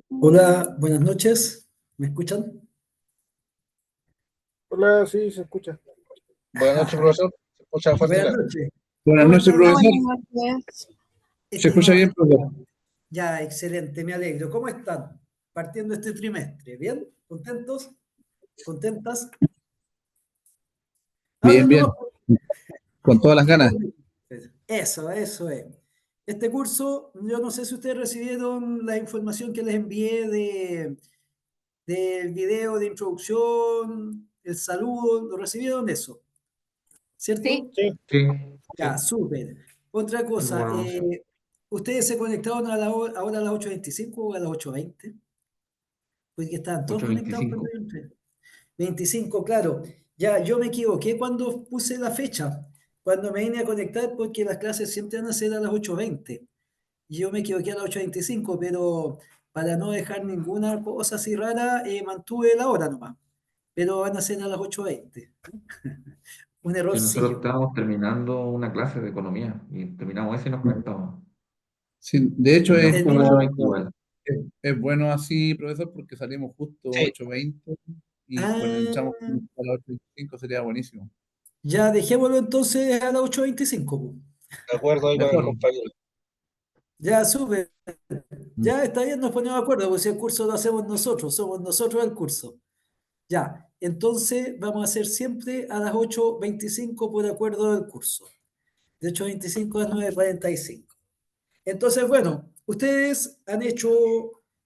Hola, buenas noches. ¿Me escuchan? Hola, sí, se escucha. Buenas noches, profesor. Se escucha fuerte y Buenas claro. noches. Buenas ¿Cómo noches, están, Hola, profesor. buenas noches. ¿Se escucha estimados bien, profesor? estudiantes? Ya, excelente, me alegro. ¿Cómo están? Partiendo este trimestre. ¿Bien? ¿Contentos? ¿Contentas? Bien, Hablen bien. nomás. Con todas las Sí, ganas. eso es. Este curso, yo no sé si ustedes recibieron la información que les envié del video de introducción, el saludo, ¿lo recibieron eso? ¿Cierto? Sí, Sí, Sí. Ya, sí. súper. Otra cosa, Bueno, ¿ustedes se conectaron ahora a las 8:25 o a las 8:20? Porque estaban todos conectados cuando 8:25. yo entré. 25, claro. Ya, yo me equivoqué cuando puse la fecha, cuando me vine a conectar, porque las clases siempre van a ser a las 8:20. Y yo me equivoqué a las 8:25, pero para no dejar ninguna cosa así rara, mantuve la hora nomás. Pero van a ser a las 8:20. Un Sí, nosotros errorcillo. estábamos terminando una clase de economía y terminamos eso y nos conectamos. sí, de hecho Terminamos El justo a las mismo. 20 igual. es bueno así, profesor, porque salimos justo Sí, 8:20 y bueno, entramos Ah, a las 8:25 sería buenísimo. ya, dejémoslo entonces a las 8:25, po. de acuerdo ahí con el Mejor. compañero. Ya, sube. Mm. Ya está bien, nos ponemos de acuerdo, porque si el curso lo hacemos nosotros, somos nosotros el curso. Ya, entonces vamos a hacer siempre a las 8:25 por acuerdo del curso. De 8:25 a 9:45. Entonces, bueno, ustedes han hecho,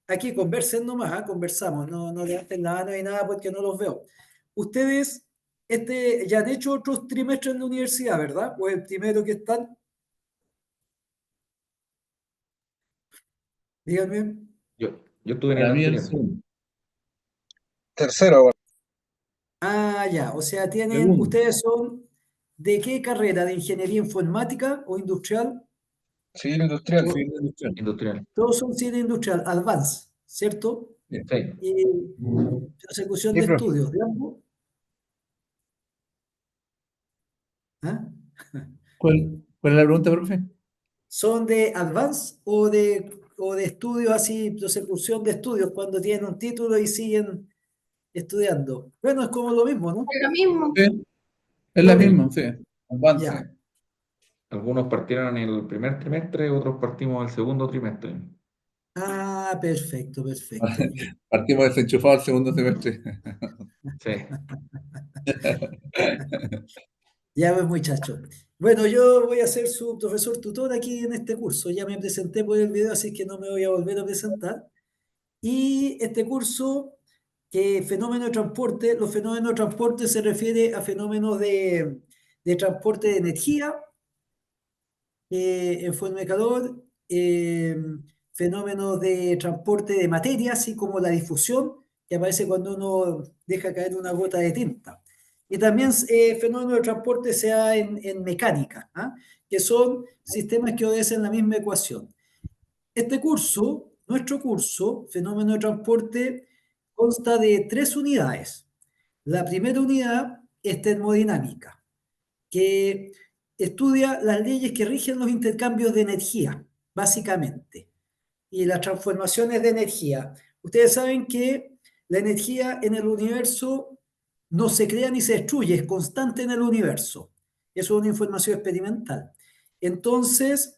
aquí conversen nomás, ¿ah? Conversamos, no levanten la mano ni nada porque no los veo. Ustedes ya han hecho otros trimestres en la universidad, ¿verdad? O el primero que están, díganme. Yo estuve en el Para mí el anterior. segundo. Tercero, bueno. Ah, ya, o sea, Segundo. ustedes son, ¿de qué carrera? ¿De ingeniería informática o industrial? Civil industrial. Sí, industrial. Industrial. Todos son cine industrial, advanced, ¿cierto? Bien. Sí. Y persecución Sí, de profe. estudios, digamos. ¿Ah? ¿Cuál es la pregunta, profe? ¿Son de advanced o de estudios así, persecución de estudios, cuando tienen un título y siguen estudiando? Bueno, es como lo mismo, ¿no? es lo mismo. Sí, es la Lo Sí. misma, mismo. sí. Avance. Ya. Algunos partieron el primer trimestre, otros partimos el segundo trimestre. Ah, perfecto, perfecto. Partimos desenchufados el segundo semestre. Sí. Ya ves, muchacho. Bueno, yo voy a ser su profesor tutor aquí en este curso. Ya me presenté por el video, así que no me voy a volver a presentar. Y este curso, que fenómeno de transporte, los fenómenos de transporte se refiere a fenómenos de transporte de energía en forma de calor, fenómenos de transporte de materia, así como la difusión, que aparece cuando uno deja caer una gota de tinta. Y también fenómenos de transporte se da en mecánica, ¿ah? Que son sistemas que obedecen la misma ecuación. Este curso, nuestro curso, fenómeno de transporte, consta de 3 unidades. La primera unidad es termodinámica, que estudia las leyes que rigen los intercambios de energía, básicamente, y las transformaciones de energía. Ustedes saben que la energía en el universo no se crea ni se destruye, es constante en el universo. Eso es una información experimental. Entonces,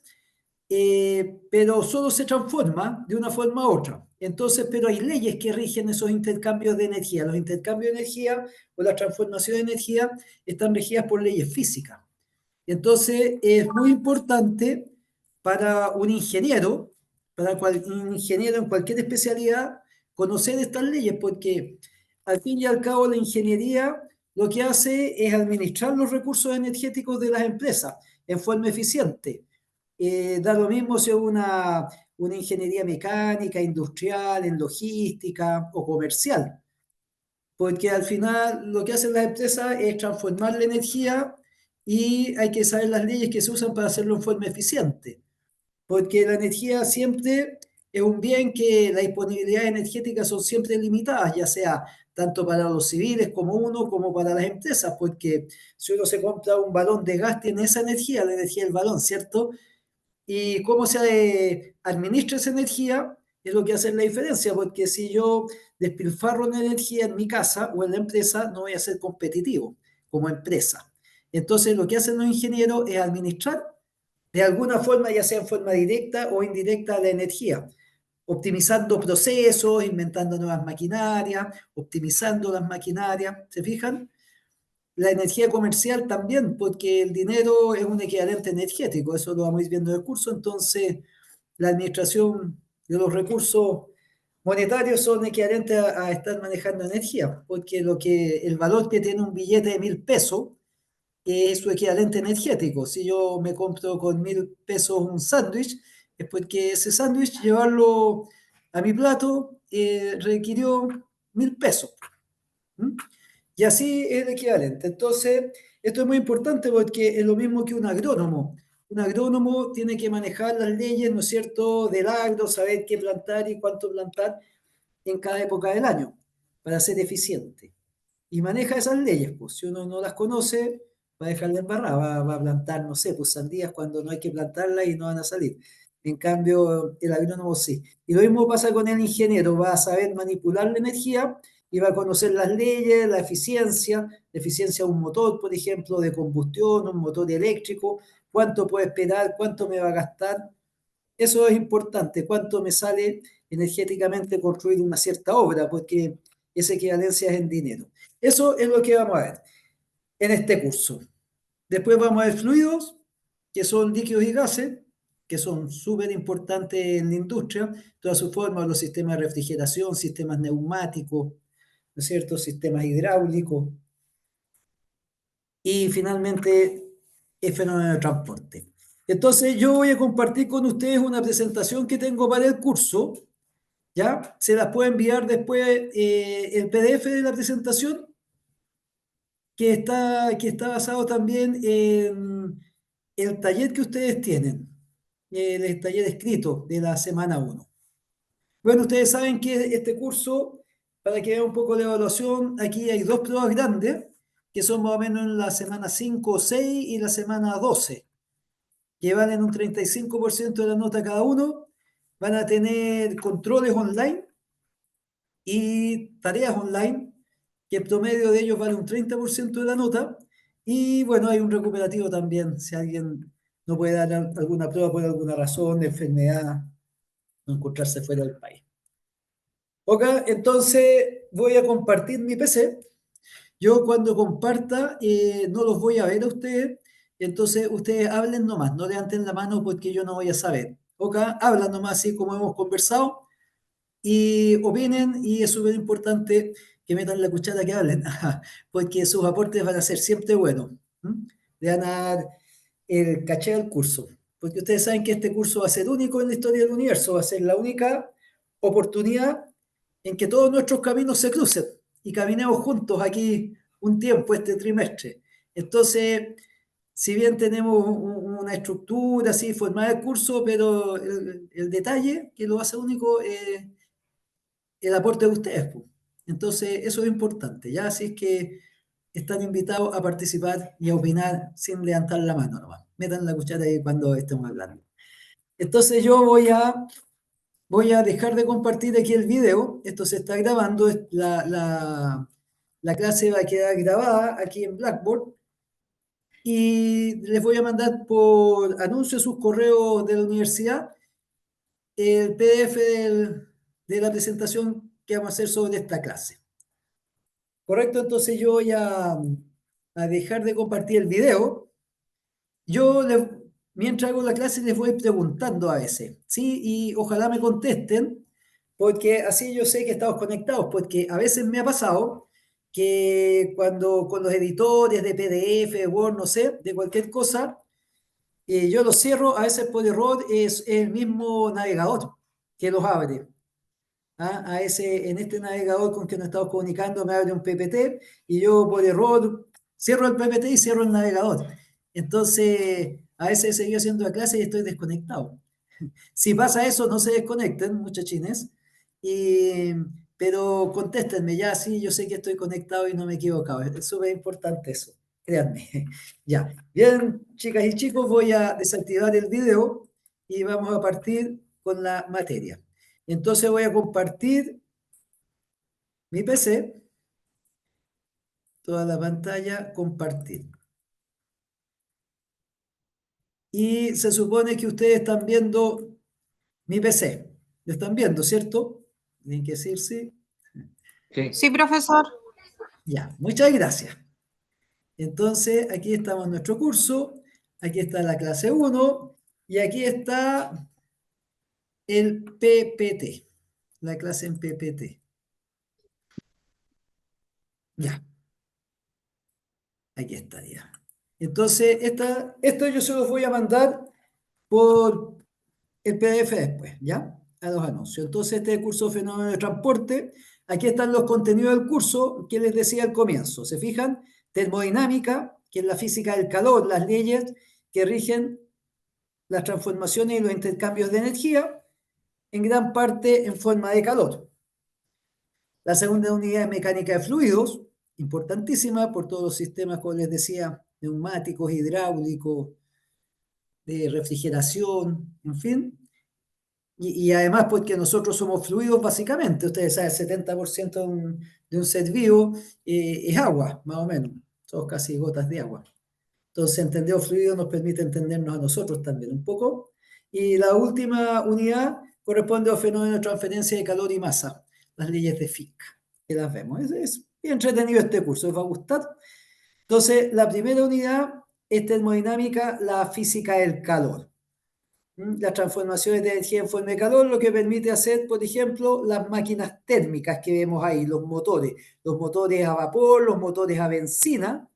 pero solo se transforma de una forma a otra. Entonces, pero hay leyes que rigen esos intercambios de energía. Los intercambios de energía o la transformación de energía están regidas por leyes físicas. Entonces, es muy importante para un ingeniero, un ingeniero en cualquier especialidad, conocer estas leyes, porque al fin y al cabo la ingeniería lo que hace es administrar los recursos energéticos de las empresas en forma eficiente. Da lo mismo si es una ingeniería mecánica, industrial, en logística o comercial, porque al final lo que hacen las empresas es transformar la energía y hay que saber las leyes que se usan para hacerlo en forma eficiente, porque la energía siempre es un bien que las disponibilidades energéticas son siempre limitadas, ya sea tanto para los civiles como uno, como para las empresas, porque si uno se compra un balón de gas, tiene esa energía, la energía del balón, ¿cierto? Y cómo se administra esa energía es lo que hace la diferencia, porque si yo despilfarro una energía en mi casa o en la empresa, no voy a ser competitivo como empresa. Entonces, lo que hacen los ingenieros es administrar de alguna forma, ya sea en forma directa o indirecta, la energía, optimizando procesos, inventando nuevas maquinarias, optimizando las maquinarias. ¿Se fijan? La energía comercial también, porque el dinero es un equivalente energético, eso lo vamos viendo en el curso, entonces la administración de los recursos monetarios son equivalentes a estar manejando energía, porque el valor que tiene un billete de 1.000 pesos es su equivalente energético. Si yo me compro con 1.000 pesos un sándwich, es porque ese sándwich, llevarlo a mi plato, requirió 1.000 pesos. ¿Mm? Y así es el equivalente. Entonces, esto es muy importante porque es lo mismo que un agrónomo. Un agrónomo tiene que manejar las leyes, ¿no es cierto?, del agro, saber qué plantar y cuánto plantar en cada época del año para ser eficiente. Y maneja esas leyes, pues si uno no las conoce, va a dejarla embarrada, va a plantar, no sé, pues sandías cuando no hay que plantarlas y no van a salir. En cambio, el agrónomo sí. Y lo mismo pasa con el ingeniero, va a saber manipular la energía y va a conocer las leyes, la eficiencia de un motor, por ejemplo, de combustión, un motor eléctrico, cuánto puede esperar, cuánto me va a gastar. Eso es importante, cuánto me sale energéticamente construir una cierta obra, porque esa equivalencia es en dinero. Eso es lo que vamos a ver en este curso. Después vamos a ver fluidos, que son líquidos y gases, que son súper importantes en la industria, todas sus formas, los sistemas de refrigeración, sistemas neumáticos, ¿no es cierto?, sistemas hidráulicos, y finalmente el fenómeno de transporte. Entonces yo voy a compartir con ustedes una presentación que tengo para el curso, ¿ya? Se las puedo enviar después el PDF de la presentación, que está basado también en el taller que ustedes tienen, el taller escrito de la semana 1. Bueno, ustedes saben que este curso, para que vean un poco la evaluación, aquí hay 2 pruebas grandes, que son más o menos en la semana 5 o 6 y la semana 12, que valen un 35% de la nota cada uno. Van a tener controles online y tareas online, que el promedio de ellos vale un 30% de la nota. Y bueno, hay un recuperativo también, si alguien no puede dar alguna prueba por alguna razón, de enfermedad, no encontrarse fuera del país. Ok, entonces voy a compartir mi PC. Yo cuando comparta no los voy a ver a ustedes, entonces ustedes hablen nomás, no levanten la mano porque yo no voy a saber. Ok, hablan nomás así como hemos conversado y opinen, y es súper importante que metan la cuchara, que hablen, porque sus aportes van a ser siempre buenos. Le van a dar el caché al curso, porque ustedes saben que este curso va a ser único en la historia del universo, va a ser la única oportunidad en que todos nuestros caminos se crucen y caminemos juntos aquí un tiempo, este trimestre. Entonces, si bien tenemos una estructura así formada del curso, pero el detalle que lo hace único es el aporte de ustedes, pues. Entonces, eso es importante, ya así es que están invitados a participar y a opinar sin levantar la mano nomás. Metan la cuchara ahí cuando estemos hablando. Entonces, yo voy a dejar de compartir aquí el video. Esto se está grabando, la clase va a quedar grabada aquí en Blackboard y les voy a mandar por anuncio a sus correos de la universidad el PDF de la presentación que vamos a hacer sobre esta clase. ¿Correcto? Entonces yo voy a dejar de compartir el video. Yo, mientras hago la clase, les voy preguntando a veces, ¿sí? Y ojalá me contesten, porque así yo sé que estamos conectados, porque a veces me ha pasado que cuando con los editores de PDF, Word, no sé, de cualquier cosa, yo los cierro, a veces por error es el mismo navegador que los abre. En este navegador con que nos estamos comunicando me abre un PPT y yo por error cierro el PPT y cierro el navegador. Entonces, a veces he seguido haciendo la clase y estoy desconectado. Si pasa eso, no se desconecten, muchachines, pero contéstenme ya, sí, yo sé que estoy conectado y no me he equivocado. Es súper importante eso, créanme. Ya, bien, chicas y chicos, voy a desactivar el video y vamos a partir con la materia. Entonces voy a compartir mi PC, toda la pantalla, compartir. Y se supone que ustedes están viendo mi PC. ¿Lo están viendo, cierto? Tienen que decir sí. Sí. Sí, profesor. Ya, muchas gracias. Entonces, aquí estamos en nuestro curso, aquí está la clase 1 y aquí está el PPT, la clase en PPT. Ya, aquí está ya. Entonces, esto yo se los voy a mandar por el PDF después, ¿ya? A los anuncios. Entonces, este es el curso de fenómeno de transporte. Aquí están los contenidos del curso que les decía al comienzo. ¿Se fijan? Termodinámica, que es la física del calor, las leyes que rigen las transformaciones y los intercambios de energía, en gran parte en forma de calor. La segunda unidad es mecánica de fluidos, importantísima por todos los sistemas, como les decía, neumáticos, hidráulicos, de refrigeración, en fin. Y además porque nosotros somos fluidos básicamente. Ustedes saben, el 70% de un ser vivo es agua, más o menos. Somos casi gotas de agua. Entonces, entender fluido nos permite entendernos a nosotros también un poco. Y la última unidad corresponde al fenómeno de transferencia de calor y masa, las leyes de Fick, que las vemos. Es bien entretenido este curso, les va a gustar. Entonces, la primera unidad es termodinámica, la física del calor. Las transformaciones de energía en forma de calor, lo que permite hacer, por ejemplo, las máquinas térmicas que vemos ahí, los motores a vapor, los motores a benzina.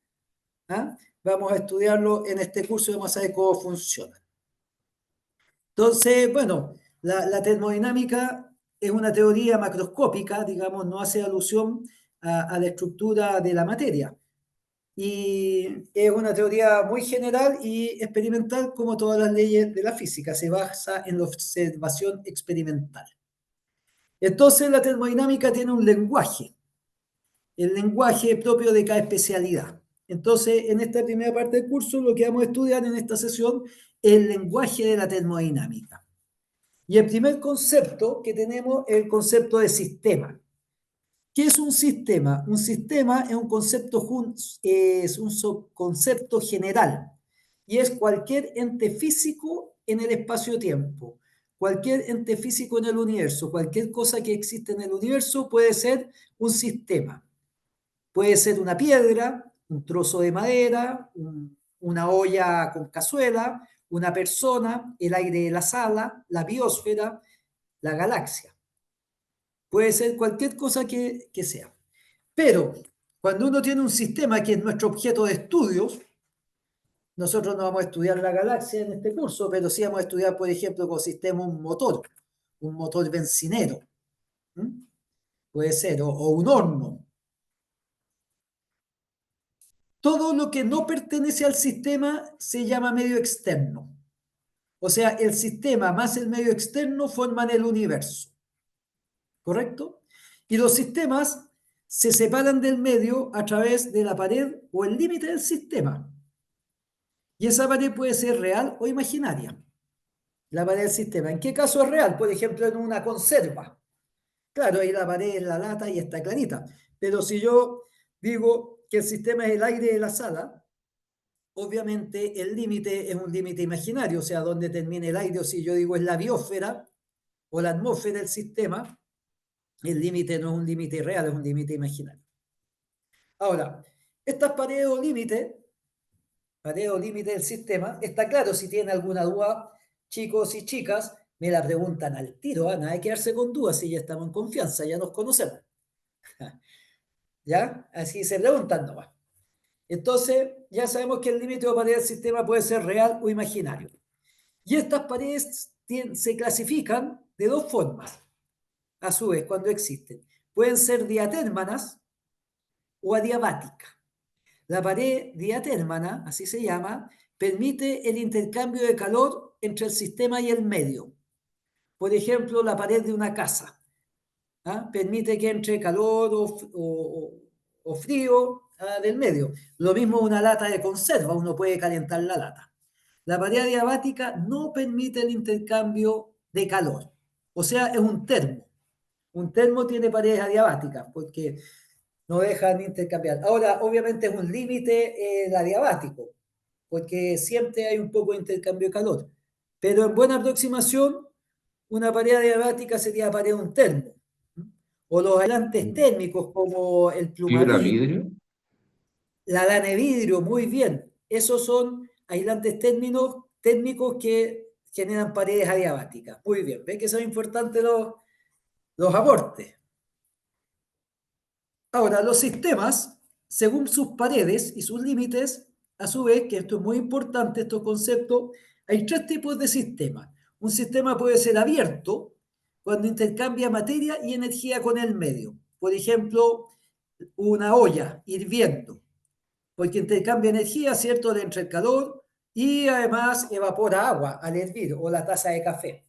¿Ah? Vamos a estudiarlo en este curso y vamos a ver cómo funciona. Entonces, bueno, la termodinámica es una teoría macroscópica, digamos, no hace alusión a la estructura de la materia. Y es una teoría muy general y experimental, como todas las leyes de la física, se basa en la observación experimental. Entonces, la termodinámica tiene un lenguaje, el lenguaje propio de cada especialidad. Entonces, en esta primera parte del curso, lo que vamos a estudiar en esta sesión es el lenguaje de la termodinámica. Y el primer concepto que tenemos es el concepto de sistema. ¿Qué es un sistema? Un sistema es un concepto general y es cualquier ente físico en el espacio-tiempo, cualquier ente físico en el universo, cualquier cosa que existe en el universo puede ser un sistema. Puede ser una piedra, un trozo de madera, una olla con cazuela, una persona, el aire de la sala, la biosfera, la galaxia. Puede ser cualquier cosa que sea. Pero cuando uno tiene un sistema que es nuestro objeto de estudios, nosotros no vamos a estudiar la galaxia en este curso, pero sí vamos a estudiar, por ejemplo, como sistema un motor bencinero. Puede ser, o un horno. Todo lo que no pertenece al sistema se llama medio externo. O sea, el sistema más el medio externo forman el universo. ¿Correcto? Y los sistemas se separan del medio a través de la pared o el límite del sistema. Y esa pared puede ser real o imaginaria. La pared del sistema. ¿En qué caso es real? Por ejemplo, en una conserva. Claro, ahí la pared es la lata y está clarita. Pero si yo digo que el sistema es el aire de la sala, obviamente el límite es un límite imaginario, o sea, donde termina el aire, o si yo digo es la biosfera o la atmósfera del sistema, el límite no es un límite real, es un límite imaginario. Ahora, estas paredes o límites del sistema, está claro, si tienen alguna duda, chicos y chicas, me la preguntan al tiro, nada de quedarse con dudas, si ya estamos en confianza, ya nos conocemos. ¿Ya? Así se preguntan nomás. Entonces, ya sabemos que el límite o pared del sistema puede ser real o imaginario. Y estas paredes se clasifican de dos formas, a su vez, cuando existen. Pueden ser diatérmanas o adiabáticas. La pared diatérmana, así se llama, permite el intercambio de calor entre el sistema y el medio. por ejemplo, la pared de una casa. Permite que entre calor o frío del medio. Lo mismo una lata de conserva, uno puede calentar la lata. La pared adiabática no permite el intercambio de calor, o sea, es un termo. Un termo tiene paredes adiabáticas porque no dejan intercambiar. Ahora, obviamente es un límite el adiabático, porque siempre hay un poco de intercambio de calor. Pero en buena aproximación, una pared adiabática sería pared de un termo. O los aislantes térmicos como el Fibra Plumaví, vidrio. la lana de vidrio, muy bien. Esos son aislantes térmicos que generan paredes adiabáticas. Muy bien, ¿ven que son importantes los aportes? Ahora, los sistemas, según sus paredes y sus límites, a su vez, que esto es muy importante, estos conceptos, hay tres tipos de sistemas. Un sistema puede ser abierto, cuando intercambia materia y energía con el medio. Por ejemplo, una olla hirviendo, porque intercambia energía, ¿cierto?, entre el calor y además evapora agua al hervir, o la taza de café.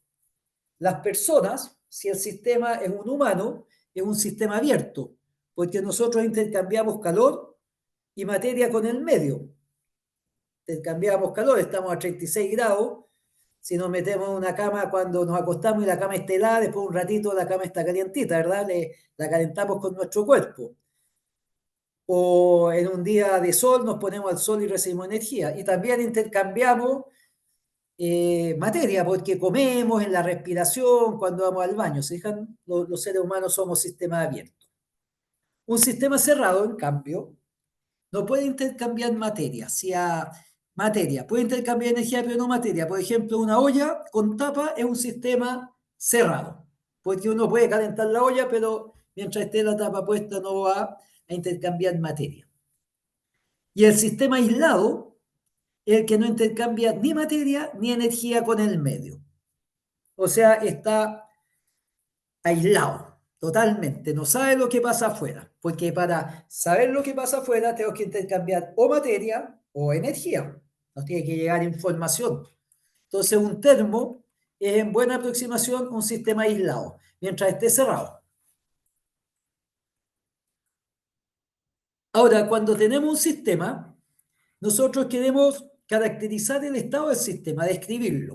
Las personas, si el sistema es un humano, es un sistema abierto, porque nosotros intercambiamos calor y materia con el medio. Intercambiamos calor, estamos a 36 grados, si nos metemos en una cama cuando nos acostamos y la cama está helada, después de un ratito la cama está calientita, ¿verdad? La calentamos con nuestro cuerpo. O en un día de sol nos ponemos al sol y recibimos energía. Y también intercambiamos materia, porque comemos en la respiración, cuando vamos al baño. ¿Se fijan? Los seres humanos somos sistemas abiertos. Un sistema cerrado, en cambio, no puede intercambiar materia. Materia puede intercambiar energía, pero no materia. Por ejemplo, una olla con tapa es un sistema cerrado, porque uno puede calentar la olla, pero mientras esté la tapa puesta no va a intercambiar materia. Y el sistema aislado es el que no intercambia ni materia ni energía con el medio. O sea, está aislado totalmente, no sabe lo que pasa afuera, porque para saber lo que pasa afuera tengo que intercambiar o materia o energía, nos tiene que llegar información. Entonces un termo es en buena aproximación un sistema aislado, mientras esté cerrado. Ahora, cuando tenemos un sistema, nosotros queremos caracterizar el estado del sistema, describirlo.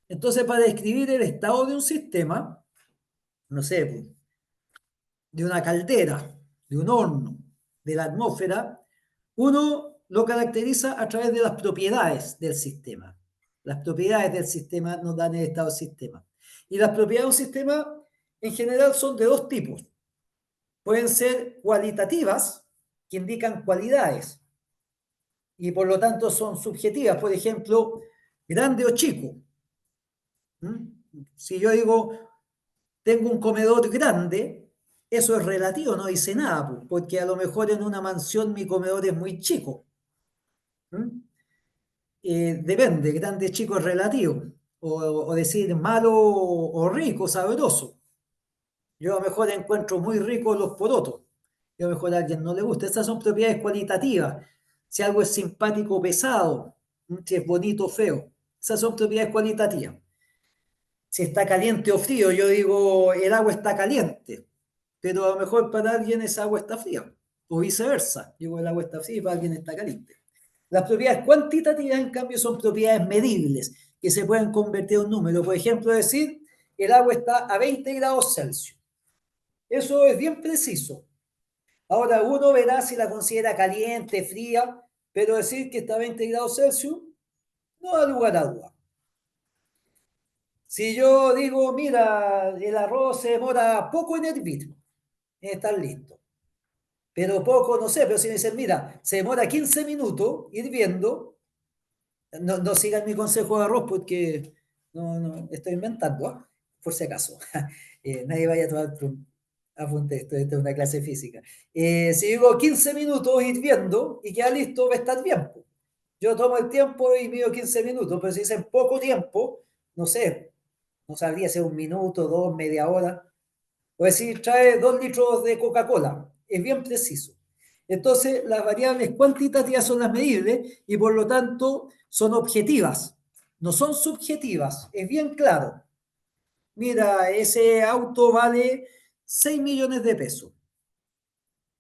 Entonces, para describir el estado de un sistema, no sé, de una caldera, de un horno, de la atmósfera, uno lo caracteriza a través de las propiedades del sistema. Las propiedades del sistema nos dan el estado del sistema. Y las propiedades de un sistema, en general, son de dos tipos. Pueden ser cualitativas, que indican cualidades, y por lo tanto son subjetivas. Por ejemplo, grande o chico. Si yo digo, tengo un comedor grande, eso es relativo, no dice nada, porque a lo mejor en una mansión mi comedor es muy chico. Depende, grande, chico es relativo. O decir malo o rico, sabroso. Yo a lo mejor encuentro muy ricos los porotos. Yo a lo mejor a alguien no le gusta. Estas son propiedades cualitativas. Si algo es simpático o pesado, si es bonito o feo. Esas son propiedades cualitativas. Si está caliente o frío, yo digo, el agua está caliente, pero a lo mejor para alguien esa agua está fría, o viceversa. Yo digo, el agua está fría y para alguien está caliente. Las propiedades cuantitativas, en cambio, son propiedades medibles, que se pueden convertir en un número. Por ejemplo, decir, el agua está a 20 grados Celsius. Eso es bien preciso. Ahora, uno verá si la considera caliente, fría, pero decir que está a 20 grados Celsius no da lugar a duda. Si yo digo, mira, el arroz se demora poco en hervir, está listo. Pero poco, no sé, pero si me dicen, mira, se demora 15 minutos hirviendo, no sigan mi consejo de arroz porque no estoy inventando, por si acaso. Nadie vaya a tomar apunte, esto es una clase de física. Si digo 15 minutos hirviendo y queda listo, va a estar bien. Yo tomo el tiempo y mido 15 minutos, pero si dicen poco tiempo, no sé, no sabría si es un minuto, dos, media hora. O decir, trae 2 litros de Coca-Cola. Es bien preciso. Entonces, las variables cuantitativas son las medibles y por lo tanto son objetivas. No son subjetivas. Es bien claro. mira, ese auto vale 6 millones de pesos.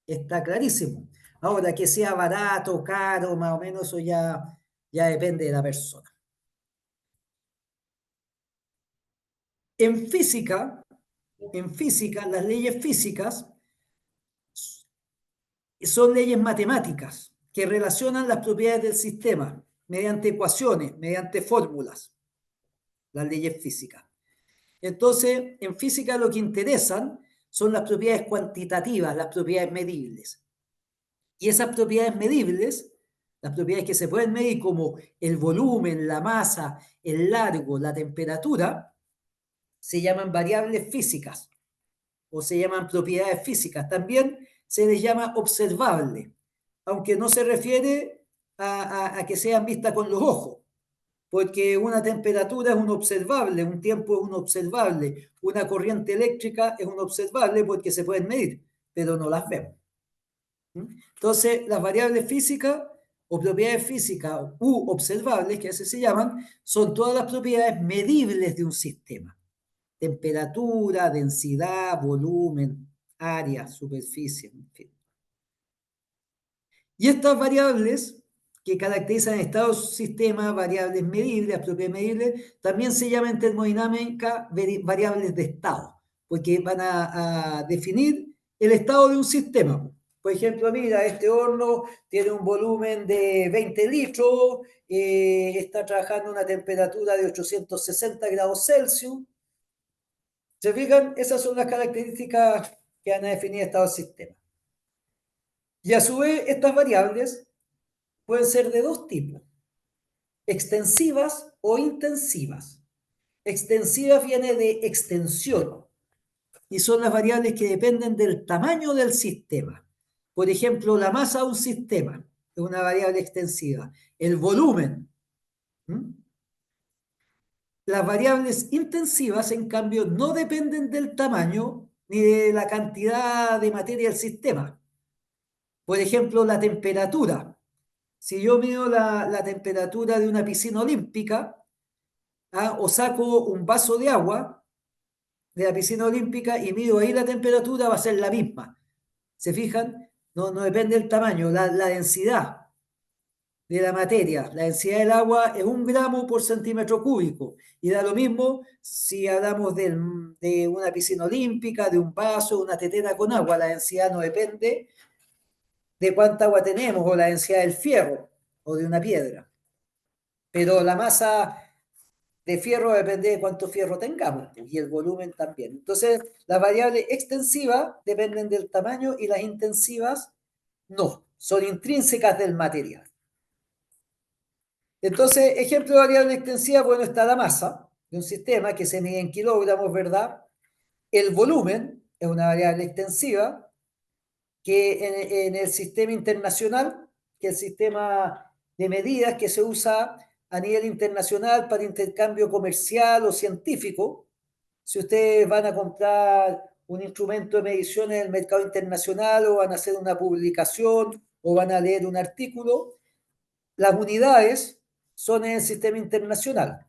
Está clarísimo. Ahora, que sea barato, caro, más o menos, eso ya depende de la persona. En física, las leyes físicas son leyes matemáticas que relacionan las propiedades del sistema mediante ecuaciones, mediante fórmulas, las leyes físicas. Entonces, en física lo que interesan son las propiedades cuantitativas, las propiedades medibles. Y esas propiedades medibles, las propiedades que se pueden medir como el volumen, la masa, el largo, la temperatura, se llaman variables físicas o se llaman propiedades físicas. También se les llama observable, aunque no se refiere a que sean vistas con los ojos, porque una temperatura es un observable, un tiempo es un observable, una corriente eléctrica es un observable porque se pueden medir, pero no las vemos. Entonces, las variables físicas o propiedades físicas u observables, que así se llaman, son todas las propiedades medibles de un sistema. Temperatura, densidad, volumen, área, superficie, en fin. Y estas variables que caracterizan estados sistema, variables medibles, propiedades medibles, también se llaman en termodinámica variables de estado, porque van a definir el estado de un sistema. Por ejemplo, mira, este horno tiene un volumen de 20 litros, está trabajando a una temperatura de 860 grados Celsius. ¿Se fijan? Esas son las características que van a definir estado del sistema. Y a su vez, estas variables pueden ser de dos tipos, extensivas o intensivas. Extensivas viene de extensión y son las variables que dependen del tamaño del sistema. Por ejemplo, la masa de un sistema es una variable extensiva. El volumen. Las variables intensivas, en cambio, no dependen del tamaño ni de la cantidad de materia del sistema. Por ejemplo, la temperatura. Si yo mido la temperatura de una piscina olímpica, o saco un vaso de agua de la piscina olímpica y mido ahí la temperatura, va a ser la misma. ¿Se fijan? No depende del tamaño, la densidad de la materia. La densidad del agua es 1 gramo por centímetro cúbico. Y da lo mismo si hablamos de una piscina olímpica, de un vaso, de una tetera con agua. La densidad no depende de cuánta agua tenemos o la densidad del fierro o de una piedra. Pero la masa de fierro depende de cuánto fierro tengamos y el volumen también. Entonces, las variables extensivas dependen del tamaño y las intensivas no, son intrínsecas del material. Entonces, ejemplo de variable extensiva, bueno, está la masa de un sistema que se mide en kilogramos, ¿verdad? El volumen es una variable extensiva que en el sistema internacional, que es el sistema de medidas que se usa a nivel internacional para intercambio comercial o científico. Si ustedes van a comprar un instrumento de medición en el mercado internacional o van a hacer una publicación o van a leer un artículo, las unidades son en el sistema internacional.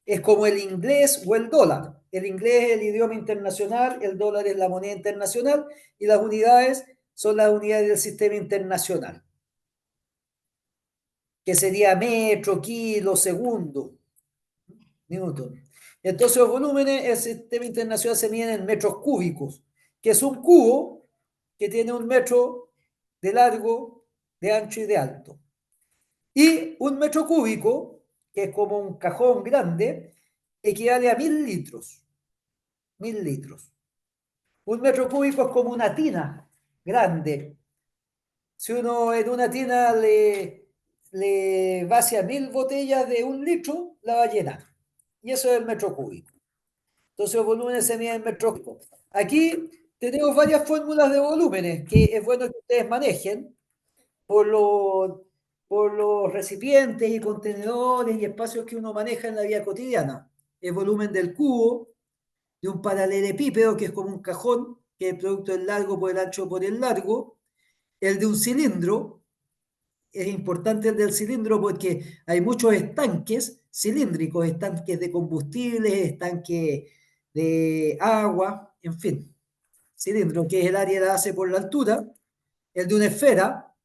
Es como el inglés o el dólar. El inglés es el idioma internacional, el dólar es la moneda internacional y las unidades son las unidades del sistema internacional, que sería metro, kilo, segundo, minuto. Entonces los volúmenes, el sistema internacional se miden en metros cúbicos, que es un cubo que tiene 1 metro de largo, de ancho y de alto. Y 1 metro cúbico, que es como un cajón grande, equivale a 1000 litros. 1000 litros. 1 metro cúbico es como una tina grande. Si uno en una tina le vacía 1000 botellas de 1 litro, la va a llenar. Y eso es el metro cúbico. Entonces los volúmenes se miden en metros cúbicos. Aquí tenemos varias fórmulas de volúmenes que es bueno que ustedes manejen por los recipientes y contenedores y espacios que uno maneja en la vida cotidiana. El volumen del cubo, de un paralelepípedo, que es como un cajón, que es el producto del largo por el ancho por el largo. El de un cilindro, es importante el del cilindro porque hay muchos estanques cilíndricos, estanques de combustibles, estanques de agua, en fin. Cilindro, que es el área de la base por la altura, el de una esfera,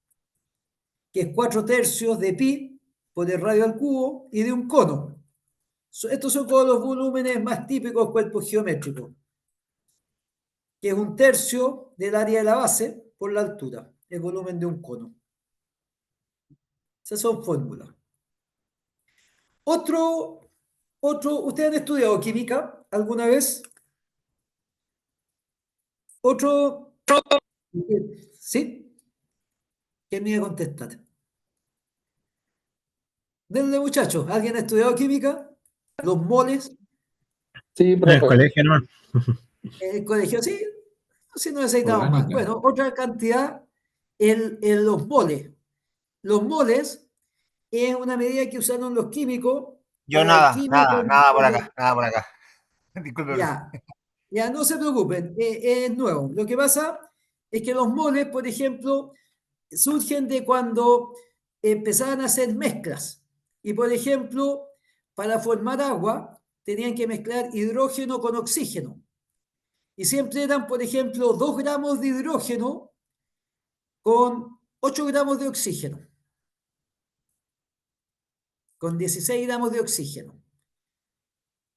que es 4/3 de pi por el radio al cubo, y de un cono. Estos son todos los volúmenes más típicos cuerpos geométricos, que es 1/3 del área de la base por la altura, el volumen de un cono. Esas son fórmulas. ¿Ustedes han estudiado química alguna vez? Otro, ¿sí? ¿Quién me iba a contestar? Denle, muchachos, ¿alguien ha estudiado química? Los moles, Sí, En el profe. colegio, ¿no? en el colegio, sí, si no necesitamos más. Orgánica. Bueno, otra cantidad, los moles. Los moles es una medida que usaron los químicos. Yo para nada, alquimia, nada por acá, nada por acá. Disculpe. Ya, no se preocupen, es nuevo. Lo que pasa es que los moles, por ejemplo, surgen de cuando empezaban a hacer mezclas. Y, por ejemplo, para formar agua, tenían que mezclar hidrógeno con oxígeno. Y siempre eran, por ejemplo, 2 gramos de hidrógeno con 8 gramos de oxígeno. Con 16 gramos de oxígeno.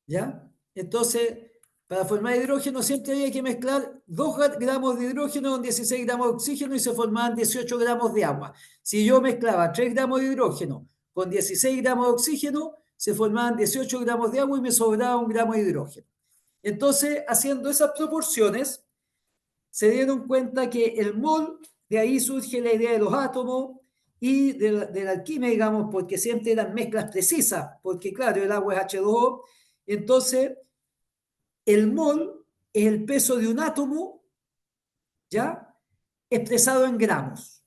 ¿Ya? Entonces, para formar hidrógeno siempre había que mezclar 2 gramos de hidrógeno con 16 gramos de oxígeno y se formaban 18 gramos de agua. Si yo mezclaba 3 gramos de hidrógeno con 16 gramos de oxígeno, se formaban 18 gramos de agua y me sobraba 1 gramo de hidrógeno. Entonces, haciendo esas proporciones, se dieron cuenta que el mol, de ahí surge la idea de los átomos y de la alquimia, digamos, porque siempre eran mezclas precisas, porque claro, el agua es H2O. Entonces, el mol es el peso de un átomo, ¿ya? Expresado en gramos,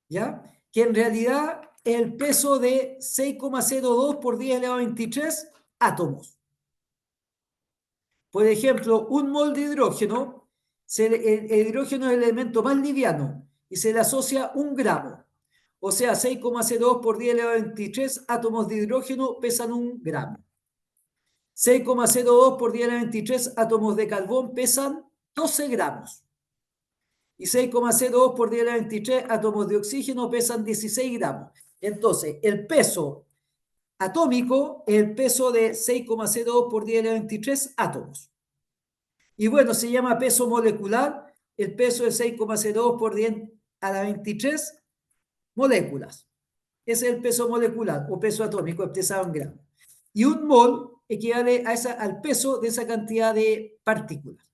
¿ya? Que en realidad es el peso de 6,02 por 10 elevado a 23 átomos. Por ejemplo, un mol de hidrógeno, el hidrógeno es el elemento más liviano y se le asocia 1 gramo. O sea, 6,02 por 10 elevado a 23 átomos de hidrógeno pesan 1 gramo. 6,02 por 10 a la 23 átomos de carbón pesan 12 gramos. Y 6,02 por 10 a la 23 átomos de oxígeno pesan 16 gramos. Entonces, el peso atómico es el peso de 6,02 por 10 a la 23 átomos. Y bueno, se llama peso molecular el peso de 6,02 por 10 a la 23 moléculas. Ese es el peso molecular o peso atómico expresado en gramos. Y un mol equivale al peso de esa cantidad de partículas.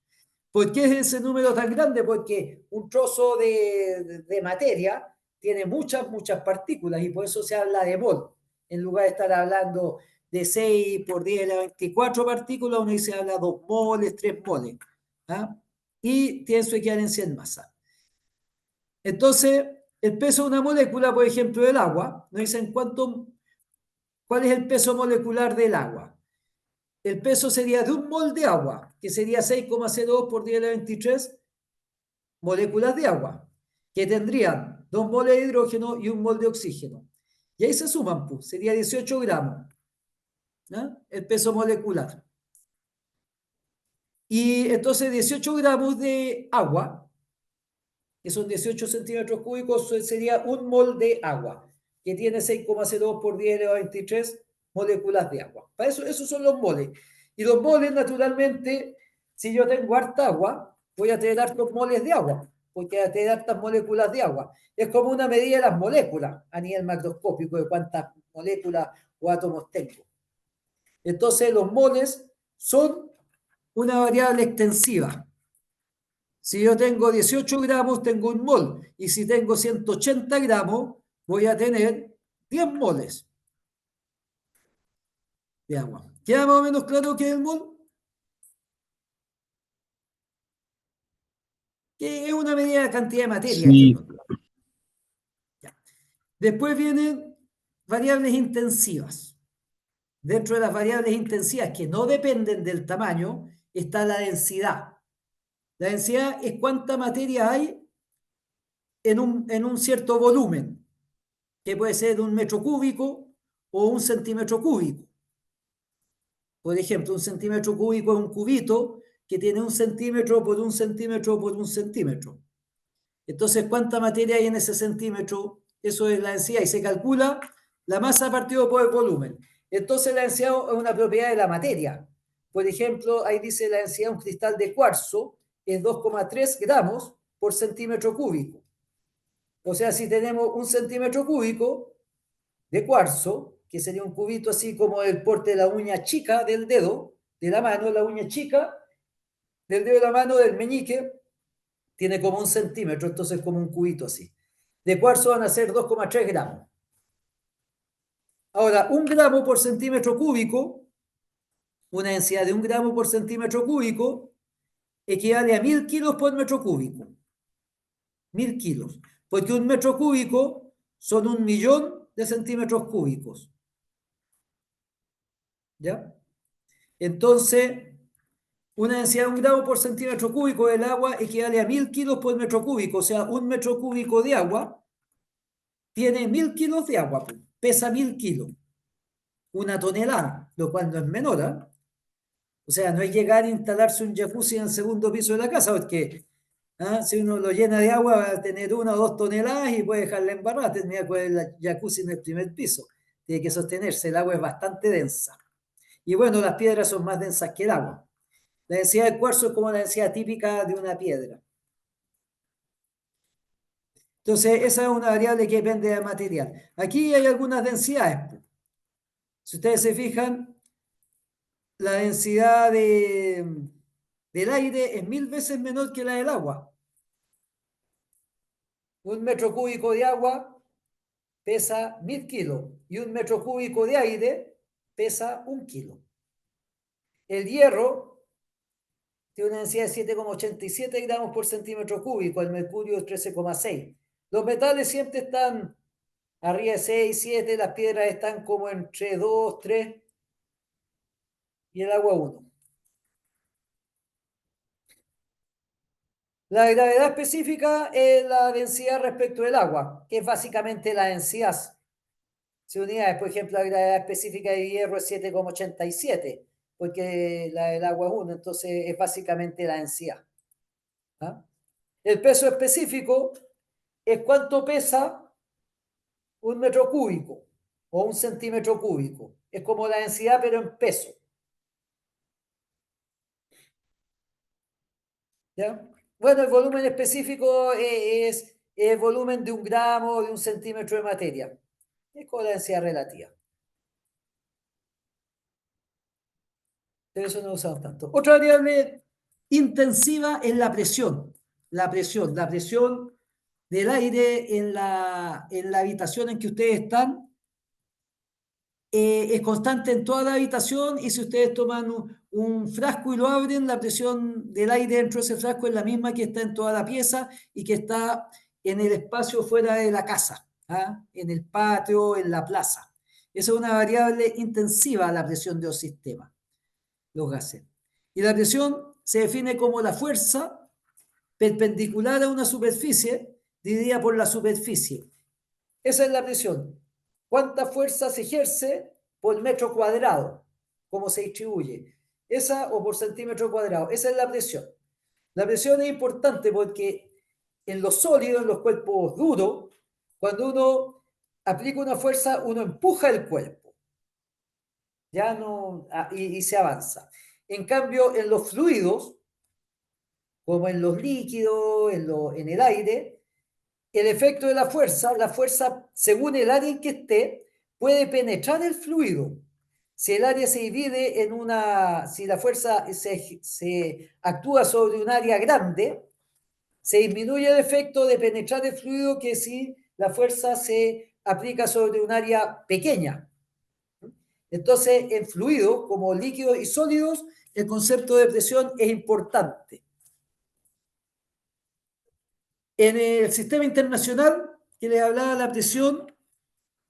¿Por qué es ese número tan grande? Porque un trozo de materia tiene muchas partículas y por eso se habla de mol. En lugar de estar hablando de 6 por 10 a la 24 partículas, uno dice habla 2 moles, 3 moles. ¿Ah? Y tiene su equivalencia en masa. Entonces, el peso de una molécula, por ejemplo, del agua, nos dicen ¿cuál es el peso molecular del agua? El peso sería de un mol de agua, que sería 6,02 por 10 a la 23 moléculas de agua, que tendrían 2 moles de hidrógeno y 1 mol de oxígeno. Y ahí se suman, pues, sería 18 gramos, ¿no? El peso molecular. Y entonces 18 gramos de agua, que son 18 centímetros cúbicos, sería 1 mol de agua, que tiene 6,02 por 10 elevado a 23 moléculas de agua. Para eso, esos son los moles. Y los moles, naturalmente, si yo tengo harta agua, voy a tener hartos moles de agua, porque voy a tener hartas moléculas de agua. Es como una medida de las moléculas a nivel macroscópico de cuántas moléculas o átomos tengo. Entonces, los moles son una variable extensiva. Si yo tengo 18 gramos, tengo 1 mol. Y si tengo 180 gramos, voy a tener 10 moles de agua. ¿Queda más o menos claro qué es el mol? Que es una medida de cantidad de materia. Sí. Después vienen variables intensivas. Dentro de las variables intensivas que no dependen del tamaño está la densidad. La densidad es cuánta materia hay en un cierto volumen, que puede ser de 1 metro cúbico o 1 centímetro cúbico. Por ejemplo, 1 centímetro cúbico es un cubito que tiene 1 centímetro por 1 centímetro por 1 centímetro. Entonces, ¿cuánta materia hay en ese centímetro? Eso es la densidad y se calcula la masa partido por el volumen. Entonces, la densidad es una propiedad de la materia. Por ejemplo, ahí dice la densidad de un cristal de cuarzo es 2,3 gramos por centímetro cúbico. O sea, si tenemos 1 centímetro cúbico de cuarzo, que sería un cubito así como el porte de la uña chica del dedo, de la mano, la uña chica del dedo de la mano, del meñique, tiene como 1 centímetro, entonces como un cubito así. De cuarzo van a ser 2,3 gramos. Ahora, 1 gramo por centímetro cúbico, una densidad de 1 gramo por centímetro cúbico, equivale a 1000 kilos por metro cúbico. 1000 kilos. Porque 1 metro cúbico son 1 millón de centímetros cúbicos. ¿Ya? Entonces, una densidad de 1 gramo por centímetro cúbico del agua equivale a 1000 kilos por metro cúbico. O sea, 1 metro cúbico de agua tiene 1000 kilos de agua, pesa 1000 kilos. 1 tonelada, lo cual no es menor, ¿eh? O sea, no es llegar a instalarse un jacuzzi en el segundo piso de la casa, porque si uno lo llena de agua va a tener 1 o 2 toneladas y puede dejarla embarrada, terminar con el jacuzzi en el primer piso. Tiene que sostenerse, el agua es bastante densa. Y bueno, las piedras son más densas que el agua. La densidad del cuarzo es como la densidad típica de una piedra. Entonces, esa es una variable que depende del material. Aquí hay algunas densidades. Si ustedes se fijan, la densidad del aire es 1000 veces menor que la del agua. 1 metro cúbico de agua pesa 1000 kilos y 1 metro cúbico de aire pesa 1 kilo. El hierro tiene una densidad de 7,87 gramos por centímetro cúbico, el mercurio es 13,6. Los metales siempre están arriba de 6, 7, las piedras están como entre 2, 3 y el agua 1. La gravedad específica es la densidad respecto del agua, que es básicamente la densidad. Si unidades, por ejemplo, la gravedad específica de hierro es 7,87, porque la del agua es 1, entonces es básicamente la densidad. ¿Ah? El peso específico es cuánto pesa 1 metro cúbico o 1 centímetro cúbico. Es como la densidad, pero en peso. ¿Ya? Bueno, el volumen específico es el volumen de 1 gramo o de 1 centímetro de materia. Es con la densidad relativa. Pero eso no lo usamos tanto. Otra variable intensiva es la presión. La presión del aire en la habitación en que ustedes están es constante en toda la habitación, y si ustedes toman un frasco y lo abren, la presión del aire dentro de ese frasco es la misma que está en toda la pieza y que está en el espacio fuera de la casa, en el patio, en la plaza. Esa es una variable intensiva, la presión de los sistemas, los gases. Y la presión se define como la fuerza perpendicular a una superficie dividida por la superficie. Esa es la presión. ¿Cuánta fuerza se ejerce por metro cuadrado? ¿Cómo se distribuye? Esa, o por centímetro cuadrado. Esa es la presión. La presión es importante porque en los sólidos, en los cuerpos duros, cuando uno aplica una fuerza, uno empuja el cuerpo. Ya no, y se avanza. En cambio, en los fluidos, como en los líquidos, en el aire, el efecto de la fuerza, según el área en que esté, puede penetrar el fluido. Si el área se divide si la fuerza se actúa sobre un área grande, se disminuye el efecto de penetrar el fluido que si la fuerza se aplica sobre un área pequeña. Entonces, en fluidos como líquidos y sólidos, el concepto de presión es importante. En el sistema internacional que les hablaba, la presión,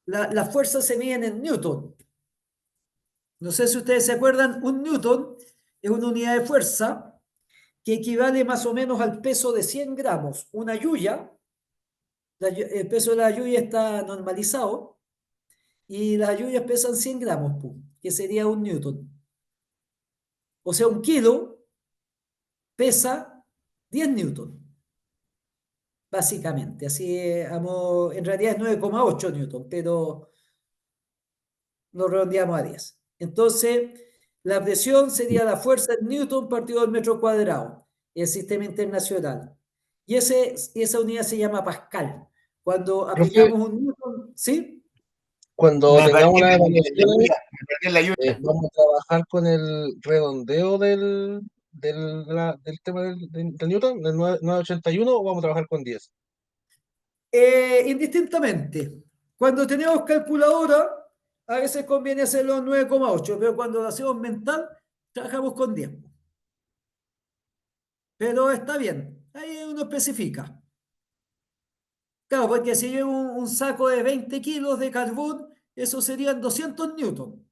las fuerzas se miden en newton. No sé si ustedes se acuerdan, un newton es una unidad de fuerza que equivale más o menos al peso de 100 gramos. Una yuya, el peso de la yuya está normalizado, y las lluvias pesan 100 gramos, pues, que sería 1 newton. O sea, 1 kilo pesa 10 newton, básicamente. Así, en realidad es 9,8 newton, pero lo redondeamos a 10. Entonces, la presión sería la fuerza en newton partido del metro cuadrado, el sistema internacional. Y esa unidad se llama pascal. Cuando Profe, aplicamos un newton, ¿sí? cuando Me tengamos perdí las en la evaluaciones, lluvia. Me perdí en la lluvia. vamos a trabajar con el redondeo del tema del Newton, del 981, o vamos a trabajar con 10. Indistintamente. Cuando tenemos calculadora, a veces conviene hacerlo en 9,8, pero cuando lo hacemos mental, trabajamos con 10. Pero está bien, ahí uno especifica. Claro, porque si llevo un saco de 20 kilos de carbón, eso serían 200 newton.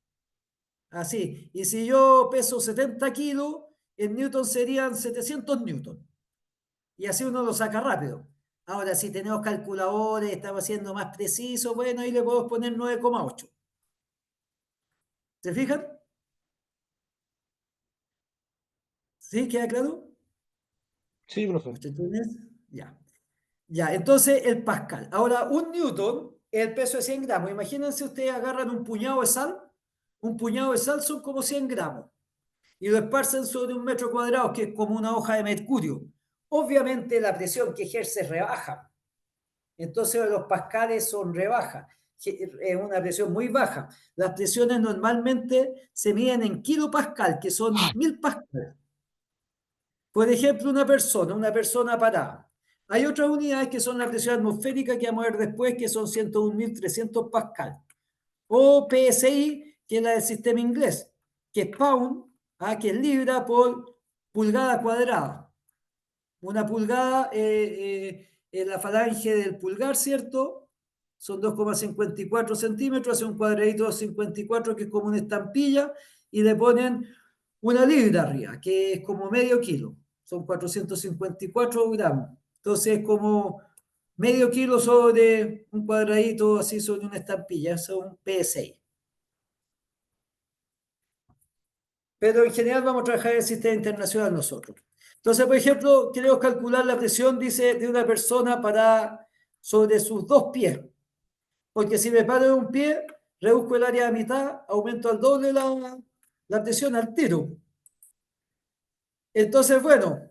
Así. Y si yo peso 70 kilos, en newton serían 700 newton. Y así uno lo saca rápido. Ahora, si tenemos calculadores, estamos haciendo más preciso, bueno, ahí le podemos poner 9,8. ¿Se fijan? ¿Sí? ¿Queda claro? Sí, profe. ¿Muchachones? Ya. Ya, entonces el pascal. Ahora, 1 newton es el peso de 100 gramos. Imagínense ustedes agarran un puñado de sal. Un puñado de sal son como 100 gramos. Y lo esparcen sobre 1 metro cuadrado, que es como una hoja de mercurio. Obviamente la presión que ejerce rebaja. Entonces los pascales son rebajas. Es una presión muy baja. Las presiones normalmente se miden en kilopascal, que son 1000 pascal. Por ejemplo, una persona parada. Hay otras unidades que son la presión atmosférica que vamos a ver después, que son 101.300 pascal. O PSI, que es la del sistema inglés, que es pound, que es libra por pulgada cuadrada. Una pulgada en la falange del pulgar, ¿cierto? Son 2,54 centímetros, hace un cuadradito de 54 que es como una estampilla, y le ponen una libra arriba, que es como medio kilo. Son 454 gramos. Entonces es como medio kilo sobre un cuadradito, así sobre una estampilla. Eso es un PSI. Pero en general vamos a trabajar en el sistema internacional nosotros. Entonces, por ejemplo, queremos calcular la presión, dice, de una persona sobre sus 2 pies. Porque si me paro de un pie, reduzco el área a mitad, aumento al doble la presión al tiro. Entonces, bueno,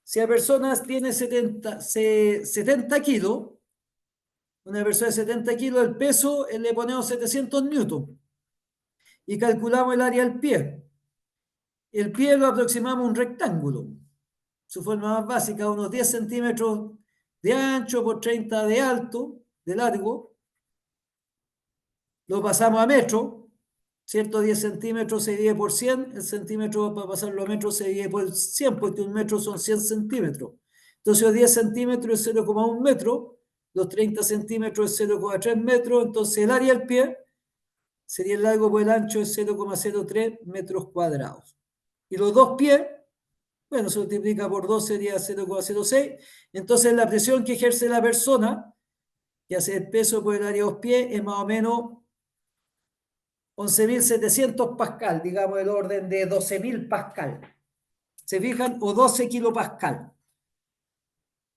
si la persona tiene 70 kilos, una persona de 70 kilos, el peso le ponemos 700 newton y calculamos el área del pie. El pie lo aproximamos a un rectángulo. Su forma más básica, unos 10 centímetros de ancho por 30 de alto, de largo. Lo pasamos a metro, ¿cierto? 10 centímetros se divide por 100, el centímetro para pasarlo a metro se divide por 100, porque un metro son 100 centímetros. Entonces los 10 centímetros es 0,1 metro, los 30 centímetros es 0,3 metros, entonces el área del pie sería el largo por el ancho es 0,03 metros cuadrados. Y los 2 pies, bueno, se multiplica por 2 sería 0,06. Entonces la presión que ejerce la persona, que hace el peso por el área de 2 pies, es más o menos 11.700 pascal, digamos el orden de 12.000 pascal. ¿Se fijan? O 12 kilopascal.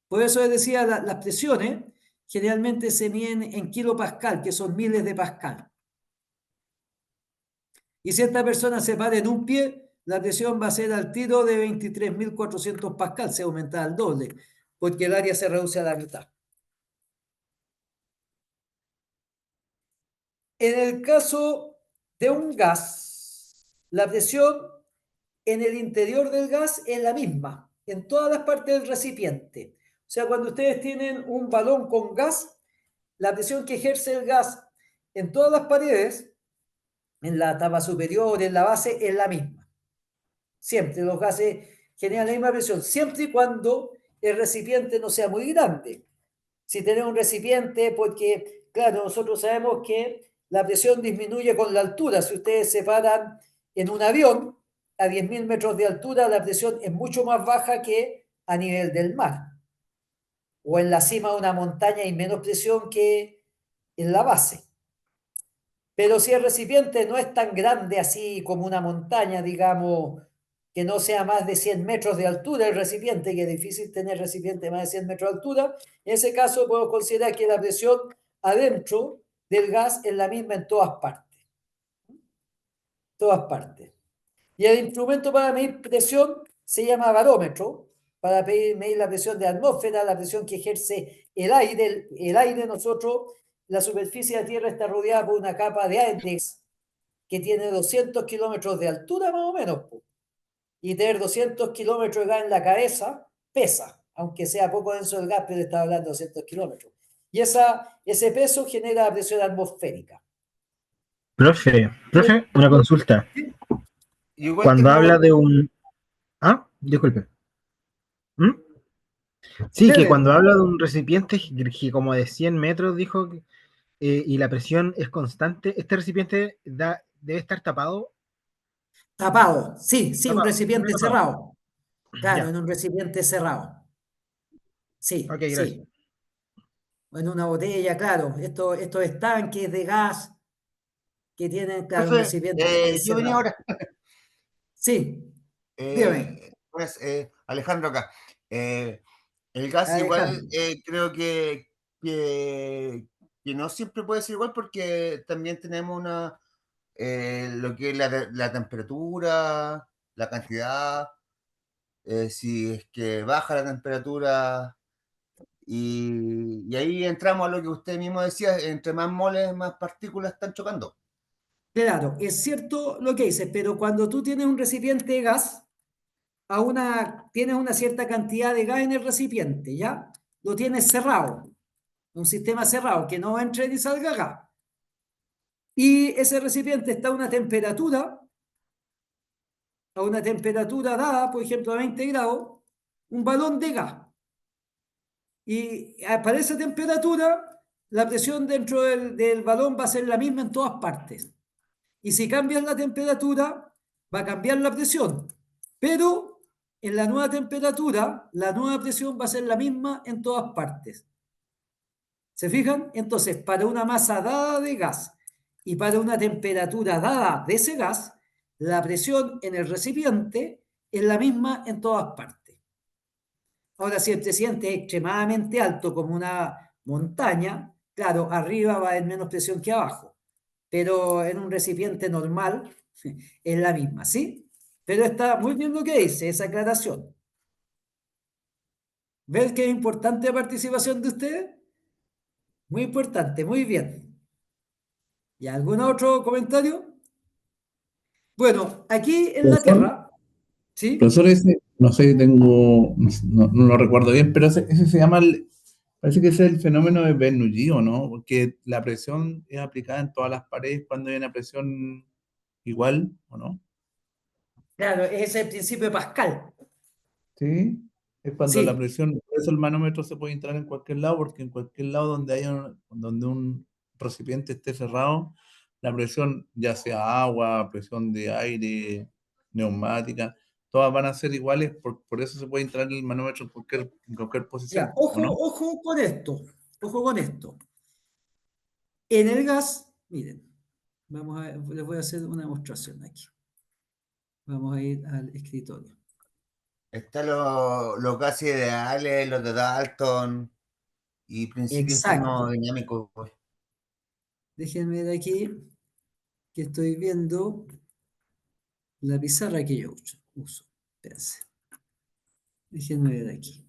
Por eso les decía, las presiones generalmente se miden en kilopascal, que son miles de pascal. Y si esta persona se para en un pie, la presión va a ser al tiro de 23.400 pascal, se aumenta al doble, porque el área se reduce a la mitad. En el caso de un gas, la presión en el interior del gas es la misma, en todas las partes del recipiente. O sea, cuando ustedes tienen un balón con gas, la presión que ejerce el gas en todas las paredes, en la tapa superior, en la base, es la misma. Siempre los gases generan la misma presión, siempre y cuando el recipiente no sea muy grande. Si tenemos un recipiente, porque, claro, nosotros sabemos que la presión disminuye con la altura. Si ustedes se paran en un avión a 10.000 metros de altura, la presión es mucho más baja que a nivel del mar. O en la cima de una montaña hay menos presión que en la base. Pero si el recipiente no es tan grande así como una montaña, digamos, que no sea más de 100 metros de altura el recipiente, que es difícil tener recipiente de más de 100 metros de altura, en ese caso puedo considerar que la presión adentro del gas es la misma en todas partes. Todas partes. Y el instrumento para medir presión se llama barómetro, para medir la presión de la atmósfera, la presión que ejerce el aire. El aire, nosotros, la superficie de la Tierra está rodeada por una capa de aire que tiene 200 kilómetros de altura más o menos. Y tener 200 kilómetros de gas en la cabeza pesa, aunque sea poco denso el gas, pero está hablando de 200 kilómetros. Y ese peso genera presión atmosférica. Profe, una consulta. Igual Cuando tengo- habla de un... Ah, disculpe. ¿Mm? Sí, que Debe. cuando habla de un recipiente que como de 100 metros, dijo, y la presión es constante, ¿este recipiente debe estar tapado? Tapado, sí, un Tapado, recipiente siempre tapado. cerrado. Claro, Ya, en un recipiente cerrado. Sí, ok, gracias. sí. En una botella, claro. Estos estanques de gas que tienen, claro, un Profe, recipiente yo venía cerrado. ahora. Sí, dígame, Alejandro acá. El gas igual Alejandro. creo que, que no siempre puede ser igual porque también tenemos lo que es la temperatura, la cantidad, si es que baja la temperatura y ahí entramos a lo que usted mismo decía, entre más moles, más partículas están chocando. Claro, es cierto lo que dices, pero cuando tú tienes un recipiente de gas, tienes una cierta cantidad de gas en el recipiente, ¿ya? Lo tienes cerrado, un sistema cerrado, que no entre ni salga gas. Y ese recipiente está a una temperatura dada, por ejemplo, a 20 grados, un balón de gas. Y para esa temperatura, la presión dentro del balón va a ser la misma en todas partes. Y si cambias la temperatura, va a cambiar la presión. Pero en la nueva temperatura, la nueva presión va a ser la misma en todas partes. ¿Se fijan? Entonces, para una masa dada de gas y para una temperatura dada de ese gas, la presión en el recipiente es la misma en todas partes. Ahora, si el recipiente es extremadamente alto como una montaña, claro, arriba va a haber menos presión que abajo, pero en un recipiente normal es la misma, ¿sí? Pero está muy bien lo que dice, esa aclaración. ¿Ves que es importante la participación de ustedes? Muy importante, muy bien. ¿Y algún otro comentario? Bueno, aquí en la Profesor, Tierra, ¿sí? profesor, ese, no sé, no lo recuerdo bien, pero ese se llama, parece que ese es el fenómeno de Bernoulli, ¿o no? Porque la presión es aplicada en todas las paredes cuando hay una presión igual, ¿o no? Claro, ese es el principio de Pascal. Sí, es cuando la Sí, presión, por eso el manómetro se puede instalar en cualquier lado, porque en cualquier lado donde un recipiente esté cerrado, la presión, ya sea agua, presión de aire, neumática, todas van a ser iguales, por eso se puede instalar el manómetro en cualquier ya, posición, ¿o ojo, no? ojo con esto, ojo con esto. En el gas, miren, les voy a hacer una demostración aquí. Vamos a ir al escritorio. Están los gases ideales, los de Dalton y principios Exacto. termodinámicos. Déjenme de aquí que estoy viendo la pizarra que yo uso. Espérense. Déjenme ver aquí.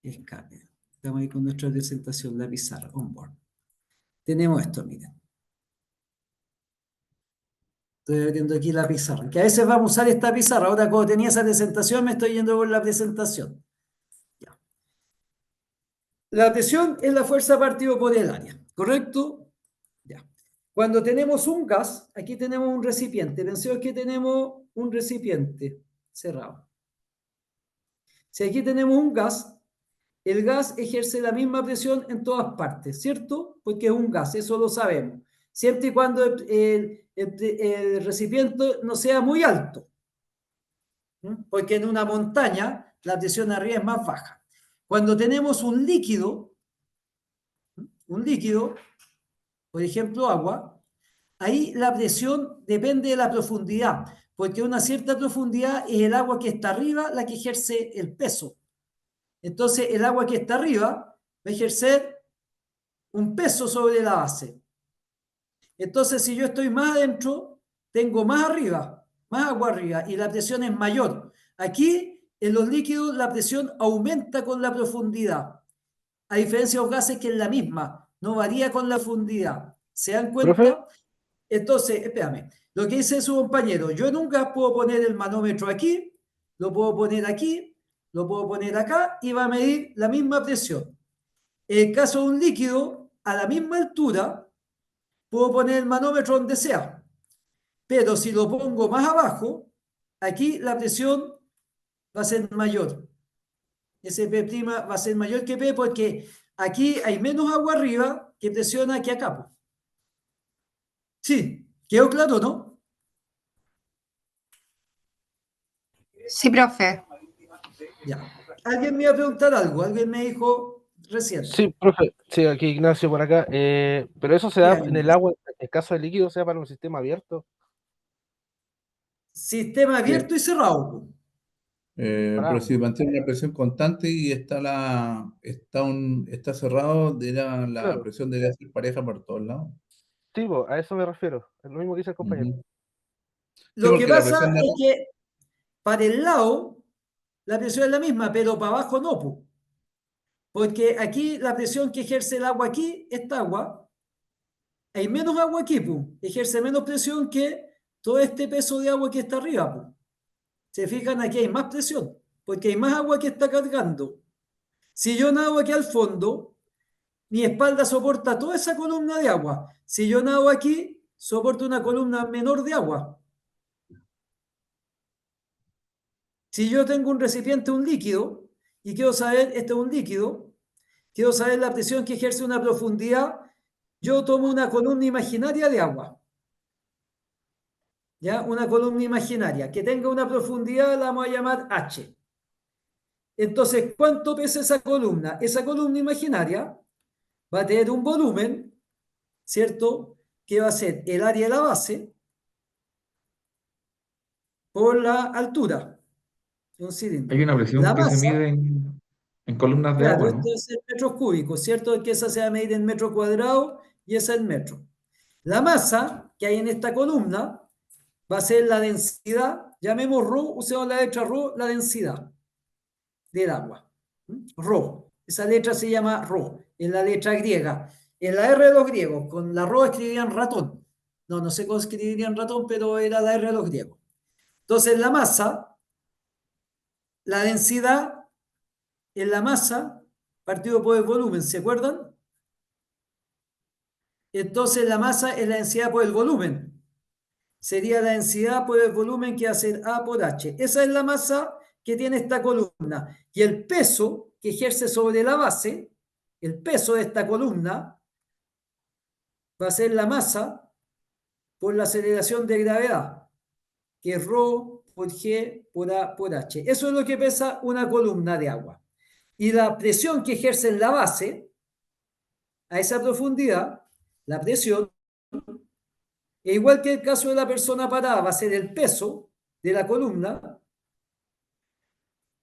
Escape. Estamos ahí con nuestra presentación, la pizarra, onboard. Tenemos esto, miren. Estoy abriendo aquí la pizarra. Que a veces vamos a usar esta pizarra. Ahora, como tenía esa presentación, me estoy yendo por la presentación. Ya. La presión es la fuerza partido por el área, ¿correcto? Ya. Cuando tenemos un gas, aquí tenemos un recipiente. Pensemos que tenemos un recipiente cerrado. Si aquí tenemos un gas, el gas ejerce la misma presión en todas partes, ¿cierto? Porque es un gas, eso lo sabemos. Siempre y cuando el recipiente no sea muy alto. Porque en una montaña la presión arriba es más baja. Cuando tenemos un líquido, por ejemplo agua, Ahí la presión depende de la profundidad, porque a una cierta profundidad es el agua que está arriba la que ejerce el peso. Entonces, el agua que está arriba va a ejercer un peso sobre la base. Entonces, si yo estoy más adentro, tengo más arriba, más agua arriba, y la presión es mayor. Aquí, en los líquidos, la presión aumenta con la profundidad, a diferencia de los gases que es la misma, no varía con la profundidad. ¿Se dan Profe, cuenta? Entonces, espérame, lo que dice su compañero, yo en un gas puedo poner el manómetro aquí, lo puedo poner aquí, lo puedo poner acá y va a medir la misma presión. En el caso de un líquido, a la misma altura, puedo poner el manómetro donde sea, pero si lo pongo más abajo, aquí la presión va a ser mayor. SP' va a ser mayor que P porque aquí hay menos agua arriba que presiona que acá. Sí, ¿quedó claro, no? Sí, profe. Ya. Alguien me iba a preguntar algo, alguien me dijo recién. sí, profe, sí, aquí Ignacio por acá. Pero eso se da Dígame. en el agua, en el caso del líquido, se da para un sistema abierto. Sistema abierto y cerrado. Para Pero si ambos. mantiene una presión constante y está cerrado, la Claro, presión debería ser pareja por todos lados. sí, po, a eso me refiero. Es lo mismo que dice el compañero. Ujú. Sí, Lo que porque la pasa presión de es que para el lado la presión es la misma, pero para abajo no, po. Porque aquí la presión que ejerce el agua aquí, esta agua, hay menos agua aquí, po. Ejerce menos presión que todo este peso de agua que está arriba, po. Se fijan, aquí hay más presión, porque hay más agua que está cargando. Si yo nado aquí al fondo, mi espalda soporta toda esa columna de agua. Si yo nado aquí, soporto una columna menor de agua. Si yo tengo un recipiente, un líquido, y quiero saber, este es un líquido, quiero saber la presión que ejerce una profundidad, yo tomo una columna imaginaria de agua. ¿Ya? Una columna imaginaria que tenga una profundidad, la vamos a llamar H. Entonces, ¿cuánto pesa esa columna? Esa columna imaginaria va a tener un volumen, ¿cierto? Que va a ser el área de la base por la altura de un cilindro. Hay una presión La que se masa, mide en columnas de claro, agua, esto ¿no? es en metros cúbicos, ¿cierto? Que esa se va a medir en metro cuadrado y esa en metro. La masa que hay en esta columna va a ser la densidad, llamemos ρ, usemos la letra ρ, la densidad del agua. ρ, esa letra se llama ρ, es la letra griega. En la R de los griegos, con la ρ escribirían ratón. No, no sé cómo escribirían ratón, pero era la R de los griegos. Entonces la masa, la densidad en la masa partido por el volumen, ¿se acuerdan? Entonces la masa es la densidad por el volumen. Sería la densidad por el volumen que hace A por H. Esa es la masa que tiene esta columna. Y el peso que ejerce sobre la base, el peso de esta columna, va a ser la masa por la aceleración de gravedad, que es ρ por G por A por H. Eso es lo que pesa una columna de agua. Y la presión que ejerce en la base, a esa profundidad, la presión, e igual que el caso de la persona parada, va a ser el peso de la columna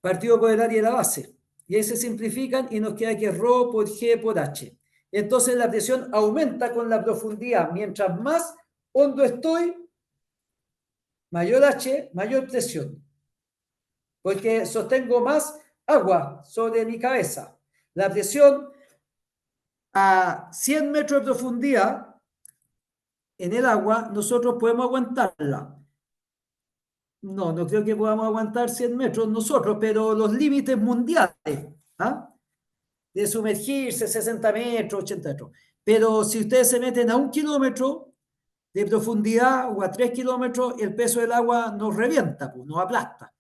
partido por el área de la base. Y ahí se simplifican y nos queda que es ρ por G por H. Entonces la presión aumenta con la profundidad. Mientras más hondo estoy, mayor H, mayor presión. Porque sostengo más agua sobre mi cabeza. La presión a 100 metros de profundidad en el agua, nosotros podemos aguantarla. No, no creo que podamos aguantar 100 metros nosotros, pero los límites mundiales, ¿ah? De sumergirse 60 metros, 80 metros. Pero si ustedes se meten a 1 kilómetro de profundidad o a 3 kilómetros, el peso del agua nos revienta, pues, nos aplasta.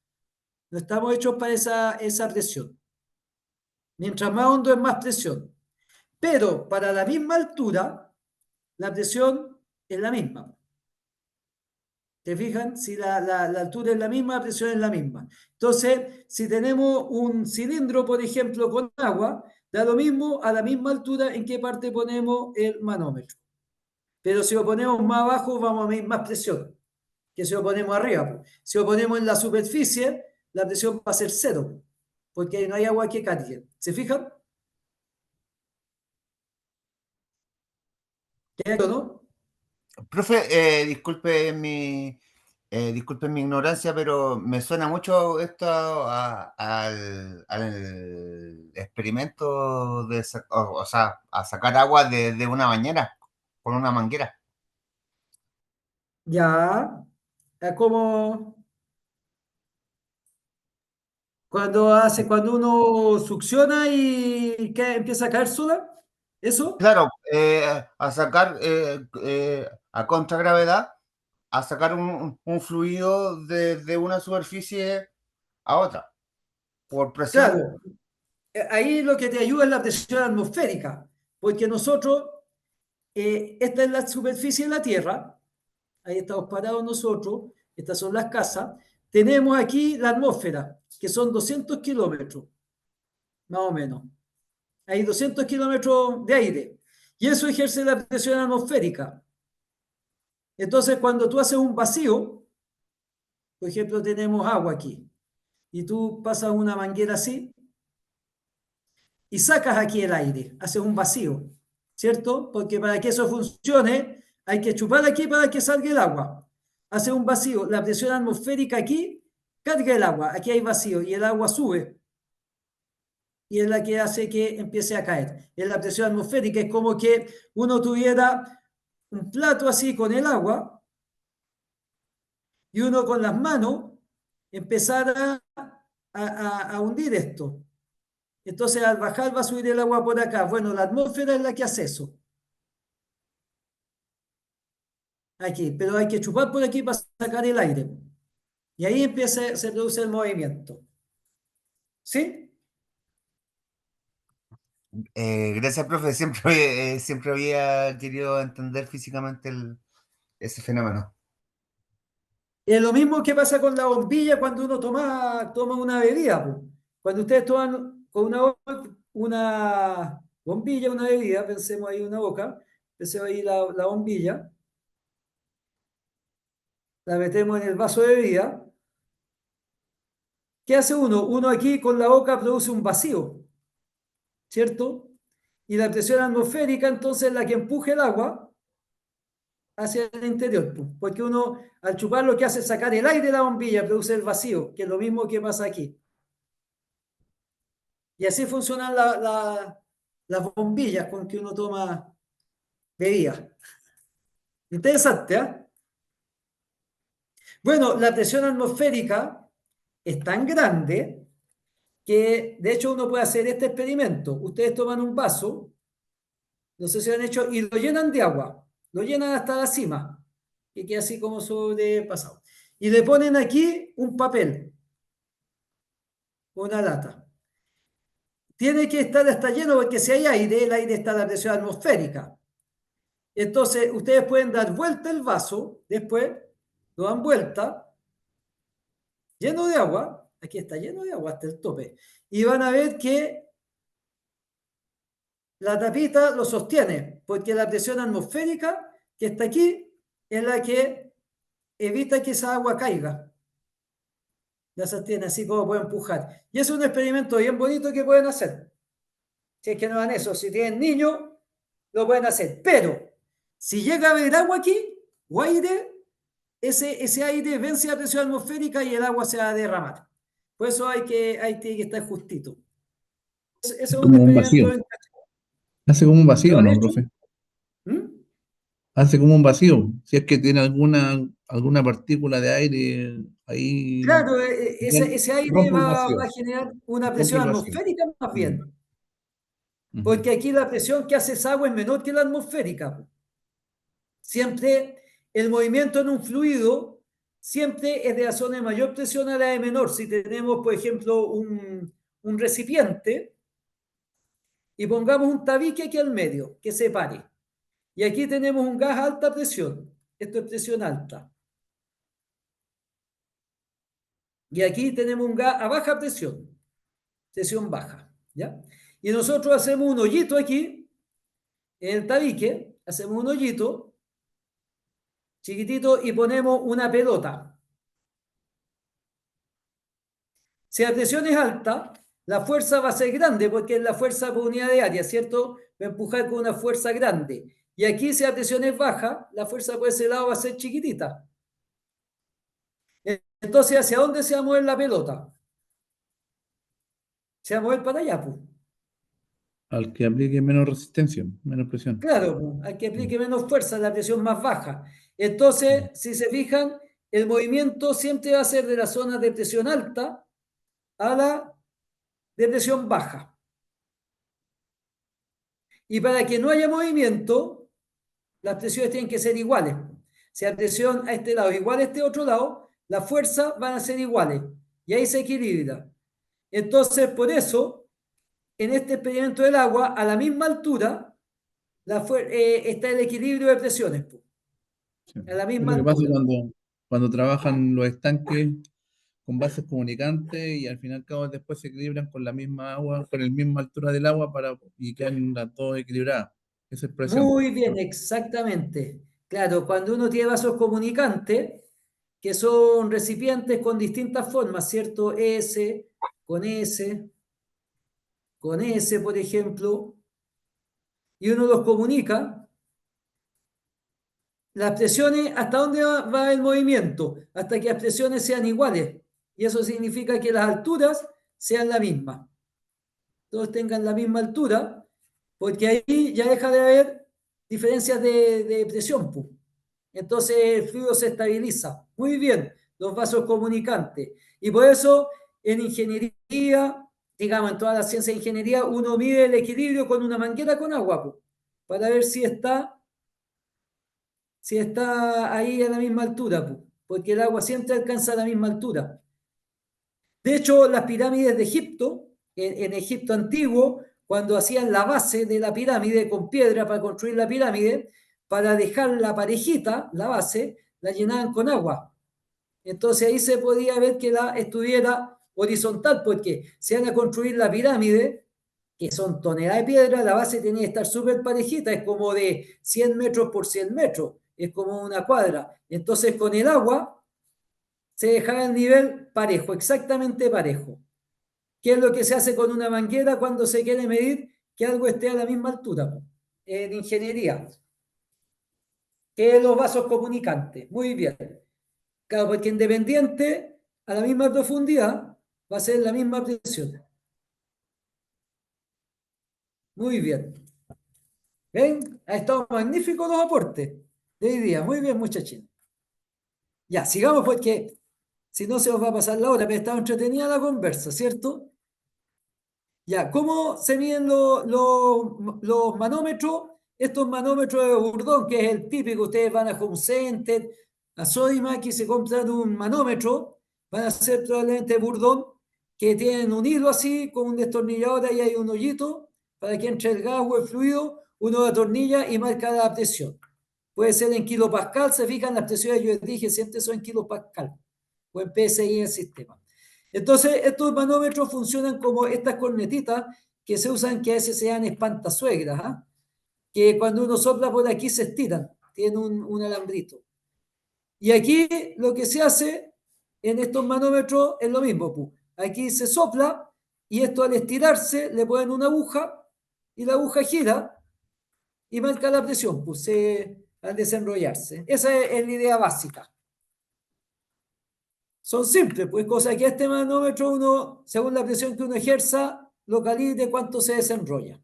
No estamos hechos para esa presión. Mientras más hondo es más presión. Pero para la misma altura, la presión es la misma. ¿Te fijan? Si la altura es la misma, la presión es la misma. Entonces, si tenemos un cilindro, por ejemplo, con agua, da lo mismo a la misma altura en qué parte ponemos el manómetro. Pero si lo ponemos más abajo, vamos a medir más presión que si lo ponemos arriba. Si lo ponemos en la superficie, la presión va a ser cero, porque ahí no hay agua que cargue. ¿Se fijan? ¿Qué no? Profe, disculpe mi ignorancia, pero me suena mucho esto al experimento de, o sea, a sacar agua de una bañera con una manguera. Ya, es como cuando uno succiona y que empieza a caer sola, ¿eso? Claro, a sacar a contragravedad, a sacar un fluido de una superficie a otra, por presión. Claro, ahí lo que te ayuda es la presión atmosférica, porque nosotros, esta es la superficie de la Tierra, ahí estamos parados nosotros, estas son las casas, tenemos aquí la atmósfera, que son 200 kilómetros, más o menos. Hay 200 kilómetros de aire, y eso ejerce la presión atmosférica. Entonces, cuando tú haces un vacío, por ejemplo, tenemos agua aquí, y tú pasas una manguera así, y sacas aquí el aire, haces un vacío, ¿cierto? Porque para que eso funcione, hay que chupar aquí para que salga el agua. Hace un vacío, la presión atmosférica aquí carga el agua, aquí hay vacío y el agua sube. Y es la que hace que empiece a caer. Es la presión atmosférica, es como que uno tuviera un plato así con el agua y uno con las manos empezara a hundir esto. Entonces, al bajar va a subir el agua por acá. Bueno, la atmósfera es la que hace eso. Aquí, pero hay que chupar por aquí para sacar el aire. Y ahí se produce el movimiento. ¿Sí? Gracias, profe. Siempre había querido entender físicamente ese fenómeno. Es lo mismo que pasa con la bombilla cuando uno toma una bebida, po. Cuando ustedes toman con una bombilla, una bebida, pensemos ahí una boca, pensemos ahí la bombilla, la metemos en el vaso de bebida. ¿Qué hace uno? Uno aquí con la boca produce un vacío, ¿cierto? Y la presión atmosférica entonces es la que empuja el agua hacia el interior, po. Porque uno al chupar lo que hace es sacar el aire de la bombilla, produce el vacío, que es lo mismo que pasa aquí. Y así funcionan las bombillas con que uno toma bebida. Interesante, ¿eh? Bueno, la presión atmosférica es tan grande que de hecho uno puede hacer este experimento. Ustedes toman un vaso, no sé si lo han hecho, y lo llenan de agua, lo llenan hasta la cima, que queda así como sobrepasado. Y le ponen aquí un papel, una lata. Tiene que estar hasta lleno porque si hay aire, el aire está a la presión atmosférica. Entonces, ustedes pueden dar vuelta el vaso, después lo dan vuelta, lleno de agua, aquí está lleno de agua hasta el tope, y van a ver que la tapita lo sostiene, porque la presión atmosférica que está aquí es la que evita que esa agua caiga. La sostiene así como puede empujar. Y es un experimento bien bonito que pueden hacer. Si es que no dan eso, si tienen niños, lo pueden hacer. Pero si llega a haber agua aquí o aire, ese aire vence la presión atmosférica y el agua se va a derramar. Por eso tiene que estar justito. Eso es un Como un experimento. vacío. Hace como un ¿Lo vacío, han ¿no, hecho? profe? ¿Mm? Hace como un vacío. Si es que tiene alguna partícula de aire ahí, Claro, ese aire rompe el va vacío. a generar una Rompe presión el vacío. atmosférica más Mm. bien, Ujú. porque aquí la presión que hace esa agua es menor que la atmosférica. Siempre el movimiento en un fluido siempre es de la zona de mayor presión a la de menor. Si tenemos, por ejemplo, un recipiente y pongamos un tabique aquí al medio que separe, y aquí tenemos un gas a alta presión, esto es presión alta, y aquí tenemos un gas a baja presión baja, ¿ya? Y nosotros hacemos un hoyito aquí, en el tabique, hacemos un hoyito chiquitito, y ponemos una pelota. Si la presión es alta, la fuerza va a ser grande porque es la fuerza por unidad de área, ¿cierto? Va a empujar con una fuerza grande. Y aquí, si la presión es baja, la fuerza por ese lado va a ser chiquitita. Entonces, ¿hacia dónde se va a mover la pelota? Se va a mover para allá, pues. Al que aplique menos resistencia, menos presión. Claro, pues, al que aplique menos fuerza, la presión más baja. Entonces, si se fijan, el movimiento siempre va a ser de la zona de presión alta a la de presión baja. Y para que no haya movimiento, las presiones tienen que ser iguales. Si la presión a este lado es igual a este otro lado, las fuerzas van a ser iguales. Y ahí se equilibra. Entonces, por eso, en este experimento del agua, a la misma altura, está el equilibrio de presiones. Sí. A la Es misma lo que pasa altura. cuando trabajan los estanques con bases comunicantes y al fin y al cabo después se equilibran con la misma agua, con la misma altura del agua y quedan las dos equilibradas. Esa expresión. Muy bien, exactamente. Claro, cuando uno tiene vasos comunicantes, que son recipientes con distintas formas, ¿cierto? S, con S, con S, por ejemplo, y uno los comunica, las presiones, ¿hasta dónde va el movimiento? Hasta que las presiones sean iguales. Y eso significa que las alturas sean la misma. Todos tengan la misma altura, porque ahí ya deja de haber diferencias de presión, pues. Entonces el fluido se estabiliza. Muy bien, los vasos comunicantes. Y por eso en ingeniería, digamos, en todas las ciencias de ingeniería, uno mide el equilibrio con una manguera con agua, pues, para ver si está ahí a la misma altura, pues, porque el agua siempre alcanza la misma altura. De hecho, las pirámides de Egipto, en Egipto antiguo, cuando hacían la base de la pirámide con piedra para construir la pirámide, para dejar la parejita, la base, la llenaban con agua. Entonces ahí se podía ver que la estuviera horizontal, porque si van a construir la pirámide, que son toneladas de piedra, la base tenía que estar súper parejita, es como de 100 metros por 100 metros, es como una cuadra. Entonces con el agua se dejaba el nivel parejo, exactamente parejo. ¿Qué es lo que se hace con una manguera cuando se quiere medir que algo esté a la misma altura? En ingeniería. ¿Qué es los vasos comunicantes? Muy bien. Claro, porque independiente a la misma profundidad va a ser la misma presión. Muy bien. ¿Ven? Ha estado magnífico los aportes de hoy día. Muy bien, muchachos. Ya, sigamos porque si no se os va a pasar la hora, pero estaba entretenida la conversa, ¿cierto? Ya, ¿cómo se miden los manómetros? Estos manómetros de Burdón, que es el típico, ustedes van a Home Center, a Sodimac y se compran un manómetro, van a ser probablemente Burdón, que tienen un hilo así, con un destornillador, ahí hay un hoyito, para que entre el gas o el fluido, uno atornilla y marca la presión. Puede ser en kilopascal, se fijan las presiones, yo les dije, siempre son en kilopascal, o en PSI en el sistema. Entonces, estos manómetros funcionan como estas cornetitas que se usan, que a veces se llaman espantasuegras, ¿ah? Que cuando uno sopla por aquí se estiran, tienen un alambrito. Y aquí lo que se hace en estos manómetros es lo mismo, pues. Aquí se sopla y esto al estirarse le ponen una aguja y la aguja gira y marca la presión, pues, al desenrollarse. Esa es la idea básica. Son simples, pues cosa que este manómetro uno, según la presión que uno ejerza, localice cuánto se desenrolla.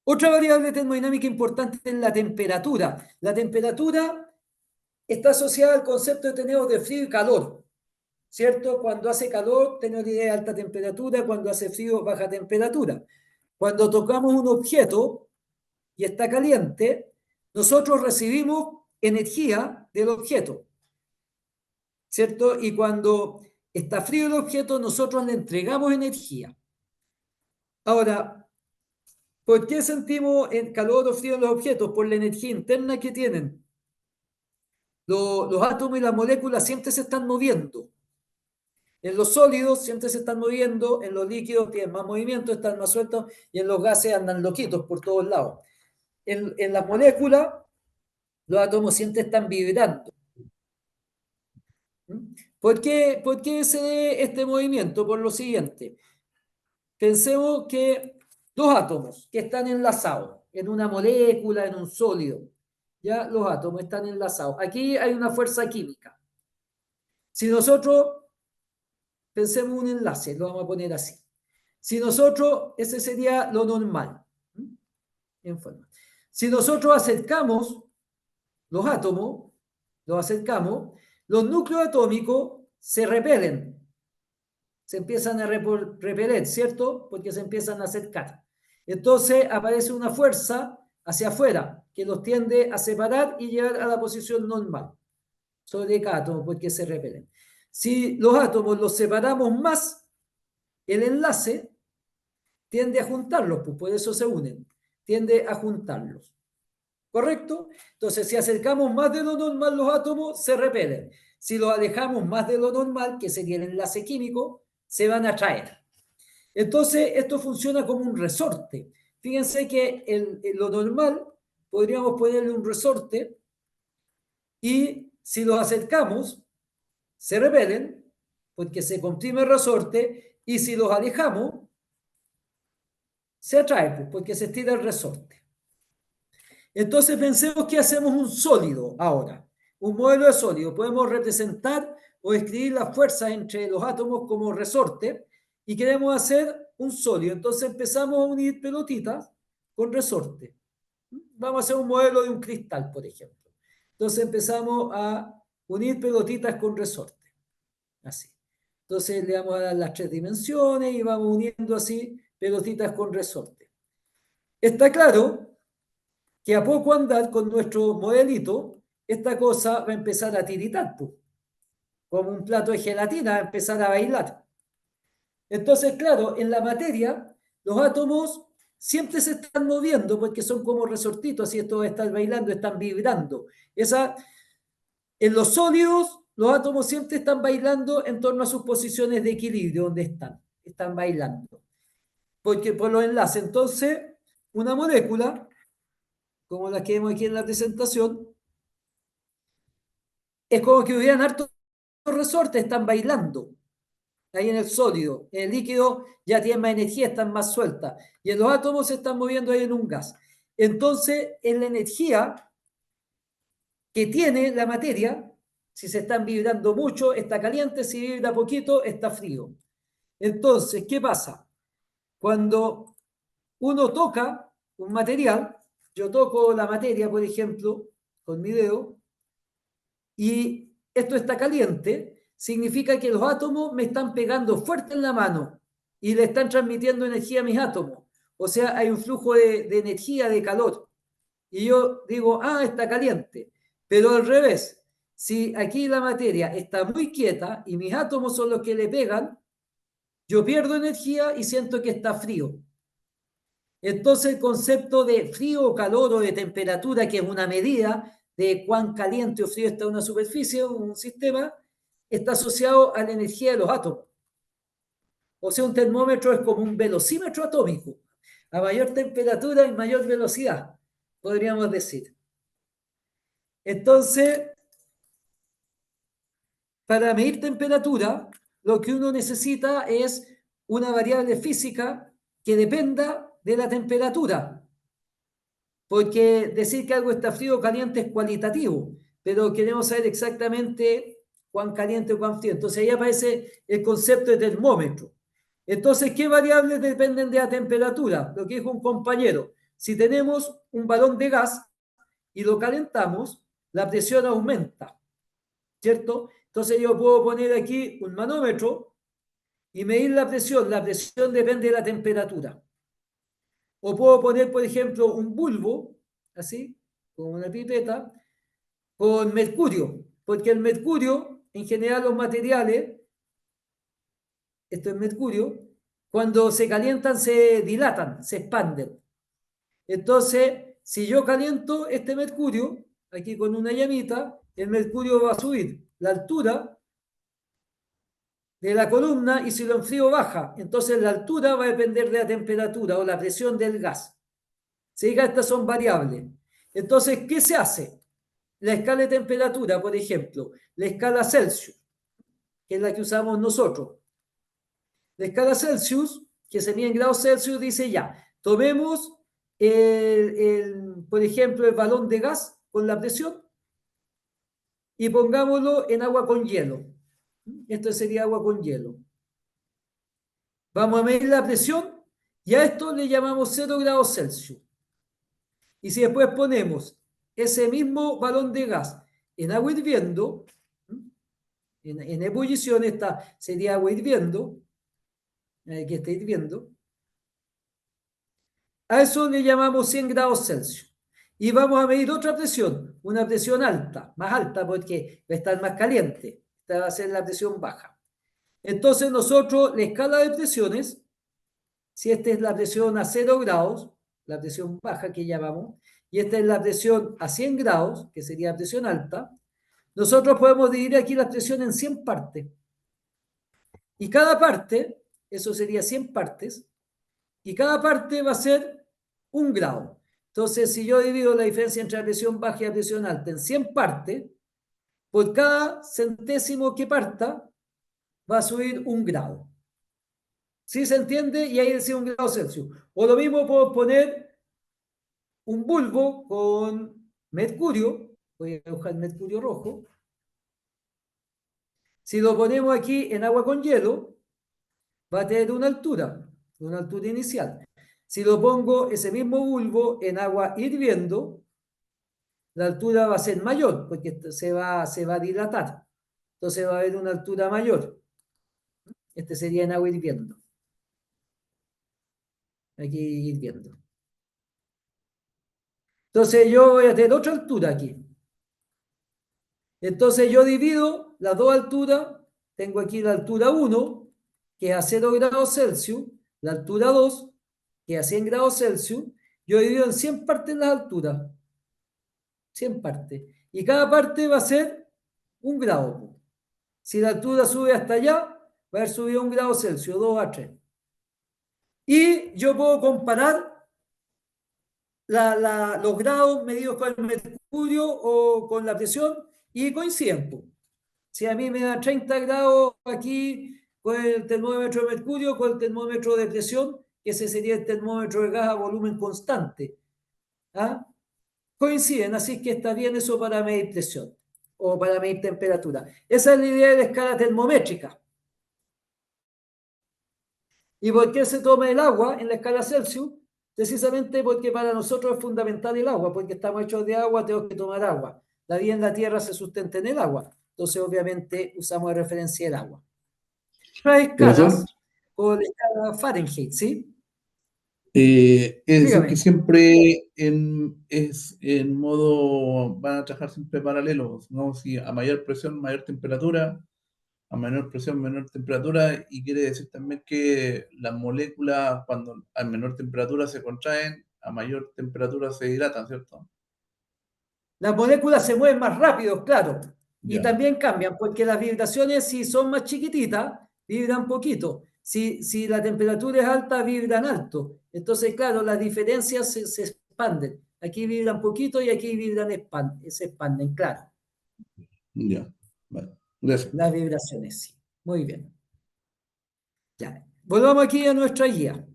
Otra variable termodinámica importante es la temperatura. La temperatura está asociada al concepto de tenores de frío y calor, ¿cierto? Cuando hace calor, tenemos idea de alta temperatura, cuando hace frío, baja temperatura. Cuando tocamos un objeto y está caliente, nosotros recibimos energía del objeto, ¿cierto? Y cuando está frío el objeto, nosotros le entregamos energía. Ahora, ¿por qué sentimos el calor o frío en los objetos? Por la energía interna que tienen. Los átomos y las moléculas siempre se están moviendo. En los sólidos siempre se están moviendo, en los líquidos tienen más movimiento, están más sueltos, y en los gases andan loquitos por todos lados. En las moléculas Los átomos siempre están vibrando. ¿Por qué se dé este movimiento? Por lo siguiente. Pensemos que dos átomos que están enlazados en una molécula, en un sólido, ya los átomos están enlazados. Aquí hay una fuerza química. Si nosotros pensemos un enlace, lo vamos a poner así. Si nosotros, ese sería lo normal. En forma. Si nosotros acercamos los átomos, los acercamos, los núcleos atómicos se repelen. Se empiezan a repeler, ¿cierto? Porque se empiezan a acercar. Entonces aparece una fuerza hacia afuera que los tiende a separar y llevar a la posición normal sobre cada átomo porque se repelen. Si los átomos los separamos más, el enlace tiende a juntarlos, pues por eso se unen, tiende a juntarlos. ¿Correcto? Entonces, si acercamos más de lo normal los átomos, se repelen. Si los alejamos más de lo normal, que sería el enlace químico, se van a atraer. Entonces, esto funciona como un resorte. Fíjense que en lo normal podríamos ponerle un resorte y si los acercamos, se repelen porque se comprime el resorte y si los alejamos, se atraen porque se estira el resorte. Entonces pensemos que hacemos un sólido ahora, un modelo de sólido. Podemos representar o escribir las fuerzas entre los átomos como resorte y queremos hacer un sólido. Entonces empezamos a unir pelotitas con resorte. Vamos a hacer un modelo de un cristal, por ejemplo. Entonces empezamos a unir pelotitas con resorte. Así. Entonces le vamos a dar las 3 dimensiones y vamos uniendo así pelotitas con resorte. Está claro que a poco andar con nuestro modelito, esta cosa va a empezar a tiritar, pues, como un plato de gelatina, va a empezar a bailar. Entonces, claro, en la materia, los átomos siempre se están moviendo porque son como resortitos, así estos están bailando, están vibrando. En los sólidos, los átomos siempre están bailando en torno a sus posiciones de equilibrio, donde están bailando. Porque por los enlaces, entonces, una molécula como las que vemos aquí en la presentación, es como que hubieran hartos resortes, están bailando ahí en el sólido. En el líquido ya tienen más energía, están más sueltas. Y en los átomos se están moviendo ahí en un gas. Entonces, en la energía que tiene la materia, si se están vibrando mucho, está caliente, si vibra poquito, está frío. Entonces, ¿qué pasa? Cuando uno toca un material, yo toco la materia, por ejemplo, con mi dedo, y esto está caliente, significa que los átomos me están pegando fuerte en la mano y le están transmitiendo energía a mis átomos. O sea, hay un flujo de energía, de calor. Y yo digo, está caliente. Pero al revés, si aquí la materia está muy quieta y mis átomos son los que le pegan, yo pierdo energía y siento que está frío. Entonces el concepto de frío o calor o de temperatura, que es una medida de cuán caliente o frío está una superficie o un sistema, está asociado a la energía de los átomos. O sea, un termómetro es como un velocímetro atómico. A mayor temperatura y mayor velocidad, podríamos decir. Entonces, para medir temperatura, lo que uno necesita es una variable física que dependa de la temperatura. Porque decir que algo está frío o caliente es cualitativo, pero queremos saber exactamente cuán caliente o cuán frío. Entonces ahí aparece el concepto de termómetro. Entonces, ¿qué variables dependen de la temperatura? Lo que dijo un compañero. Si tenemos un balón de gas y lo calentamos, la presión aumenta, ¿cierto? Entonces yo puedo poner aquí un manómetro y medir la presión. La presión depende de la temperatura. O puedo poner, por ejemplo, un bulbo, así, con una pipeta, con mercurio, porque el mercurio, en general los materiales, esto es mercurio, cuando se calientan se dilatan, se expanden. Entonces, si yo caliento este mercurio, aquí con una llamita, el mercurio va a subir la altura de la columna y si lo enfrío baja. Entonces la altura va a depender de la temperatura o la presión del gas. Se diga, estas son variables. Entonces, ¿qué se hace? la escala de temperatura, por ejemplo, la escala Celsius, que es la que usamos nosotros. La escala Celsius, que se mide en grados Celsius, dice ya, tomemos, por ejemplo, el balón de gas con la presión y pongámoslo en agua con hielo. Esto sería agua con hielo. Vamos a medir la presión y a esto le llamamos 0 grados Celsius. Y si después ponemos ese mismo balón de gas en agua hirviendo, en ebullición, esta sería agua hirviendo, que está hirviendo, a eso le llamamos 100 grados Celsius. Y vamos a medir otra presión, una presión alta, más alta porque va a estar más caliente. Esta va a ser la presión baja. Entonces nosotros, la escala de presiones, si esta es la presión a 0 grados, la presión baja que llamamos, y esta es la presión a 100 grados, que sería la presión alta, nosotros podemos dividir aquí la presión en 100 partes. Y cada parte, eso sería 100 partes, y cada parte va a ser 1 grado. Entonces, si yo divido la diferencia entre la presión baja y la presión alta en 100 partes, por cada centésimo que parta, va a subir 1 grado. ¿Sí se entiende? Y ahí decía 1 grado Celsius. O lo mismo puedo poner un bulbo con mercurio. Voy a buscar mercurio rojo. Si lo ponemos aquí en agua con hielo, va a tener una altura inicial. Si lo pongo ese mismo bulbo en agua hirviendo, la altura va a ser mayor porque se va a dilatar. Entonces va a haber una altura mayor. Este sería en agua hirviendo. Aquí hirviendo. Entonces yo voy a tener otra altura aquí. Entonces yo divido las dos alturas. Tengo aquí la altura 1, que es a 0 grados Celsius, la altura 2, que es a 100 grados Celsius. Yo divido en 100 partes las alturas. 100 partes. Y cada parte va a ser 1 grado. Si la altura sube hasta allá, va a haber subido 1 grado Celsius, 2 a 3. Y yo puedo comparar los grados medidos con el mercurio o con la presión y coinciden. Si a mí me da 30 grados aquí con el termómetro de mercurio, con el termómetro de presión, que ese sería el termómetro de gas a volumen constante, ¿ah? Coinciden, así que está bien eso para medir presión o para medir temperatura. Esa es la idea de la escala termométrica. ¿Y por qué se toma el agua en la escala Celsius? Precisamente porque para nosotros es fundamental el agua, porque estamos hechos de agua, tenemos que tomar agua. La vida en la Tierra se sustenta en el agua. Entonces, obviamente, usamos de referencia el agua. Las escalas, o la escala Fahrenheit, ¿sí? Es decir, Dígame. que siempre es en modo, van a trabajar siempre paralelos, ¿no? Si a mayor presión, mayor temperatura, a menor presión, menor temperatura, y quiere decir también que las moléculas, cuando a menor temperatura se contraen, a mayor temperatura se dilatan, ¿cierto? Las moléculas se mueven más rápido, claro, y Ya. también cambian, porque las vibraciones, si son más chiquititas, vibran poquito. Si la temperatura es alta, vibran alto. Entonces, claro, las diferencias se expanden. Aquí vibran poquito y aquí vibran se expanden, claro. Ya, vale. Gracias. Las vibraciones, sí. Muy bien. Ya. Volvamos aquí a nuestra guía.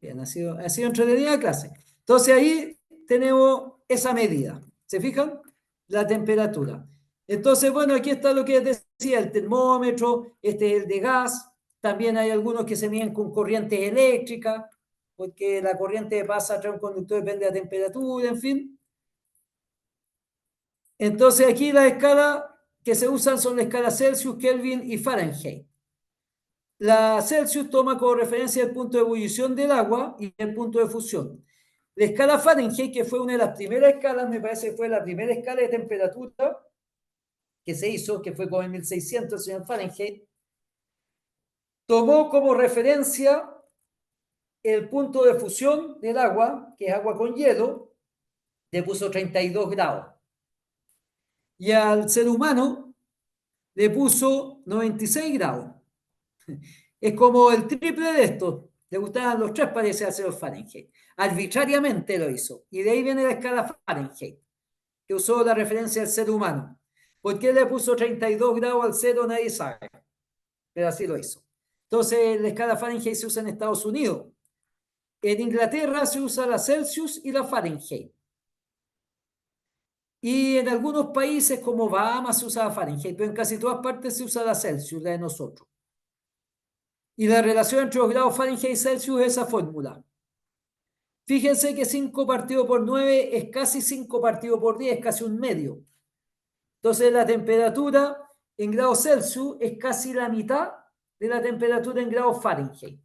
Bien, ha sido entretenida la clase. Entonces ahí tenemos esa medida. ¿Se fijan? La temperatura. Entonces, bueno, aquí está lo que decía, el termómetro, este es el de gas. También hay algunos que se miden con corrientes eléctricas, porque la corriente pasa a través de un conductor, depende de la temperatura, en fin. Entonces aquí las escalas que se usan son la escala Celsius, Kelvin y Fahrenheit. La Celsius toma como referencia el punto de ebullición del agua y el punto de fusión. La escala Fahrenheit, que fue una de las primeras escalas, me parece que fue la primera escala de temperatura que se hizo, que fue como en 1600, el señor Fahrenheit, tomó como referencia el punto de fusión del agua, que es agua con hielo, le puso 32 grados. Y al ser humano le puso 96 grados. Es como el triple de esto. Le gustaban los tres, parece, al señor Fahrenheit. Arbitrariamente lo hizo. Y de ahí viene la escala Fahrenheit. que usó la referencia del ser humano. ¿Por qué le puso 32 grados al cero? Nadie sabe, pero así lo hizo. Entonces, la escala Fahrenheit se usa en Estados Unidos. En Inglaterra se usa la Celsius y la Fahrenheit. Y en algunos países como Bahamas se usa la Fahrenheit, pero en casi todas partes se usa la Celsius, la de nosotros. Y la relación entre los grados Fahrenheit y Celsius es esa fórmula. Fíjense que 5 partido por 9 es casi 5 partido por 10, es casi un medio. Entonces la temperatura en grados Celsius es casi la mitad de la temperatura en grados Fahrenheit.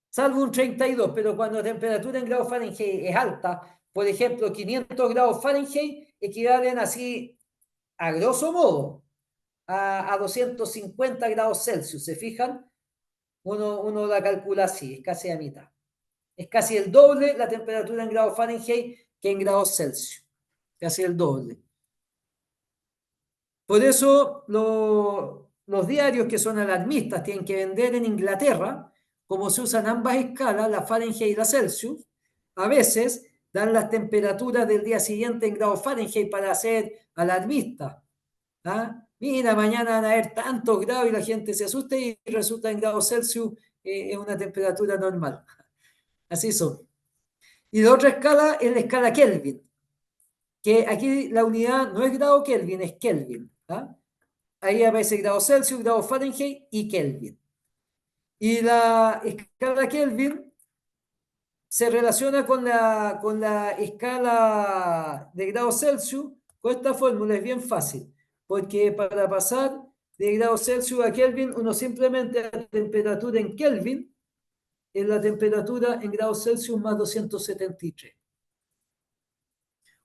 Salvo un 32, pero cuando la temperatura en grados Fahrenheit es alta, por ejemplo, 500 grados Fahrenheit equivalen así, a grosso modo, a 250 grados Celsius. ¿Se fijan? Uno la calcula así, es casi a mitad. Es casi el doble la temperatura en grados Fahrenheit que en grados Celsius. Casi el doble. Por eso los diarios que son alarmistas tienen que vender en Inglaterra, como se usan ambas escalas, la Fahrenheit y la Celsius, a veces dan las temperaturas del día siguiente en grados Fahrenheit para ser alarmistas. ¿Ah? Mira, mañana van a haber tantos grados y la gente se asusta y resulta en grados Celsius es una temperatura normal. Así son. Y la otra escala es la escala Kelvin, que aquí la unidad no es grado Kelvin, es Kelvin. ¿Ah? Ahí aparece grado Celsius, grado Fahrenheit y Kelvin. Y la escala Kelvin se relaciona con la escala de grado Celsius con esta fórmula. Es bien fácil, porque para pasar de grado Celsius a Kelvin, uno simplemente la temperatura en Kelvin es la temperatura en grados Celsius más 273.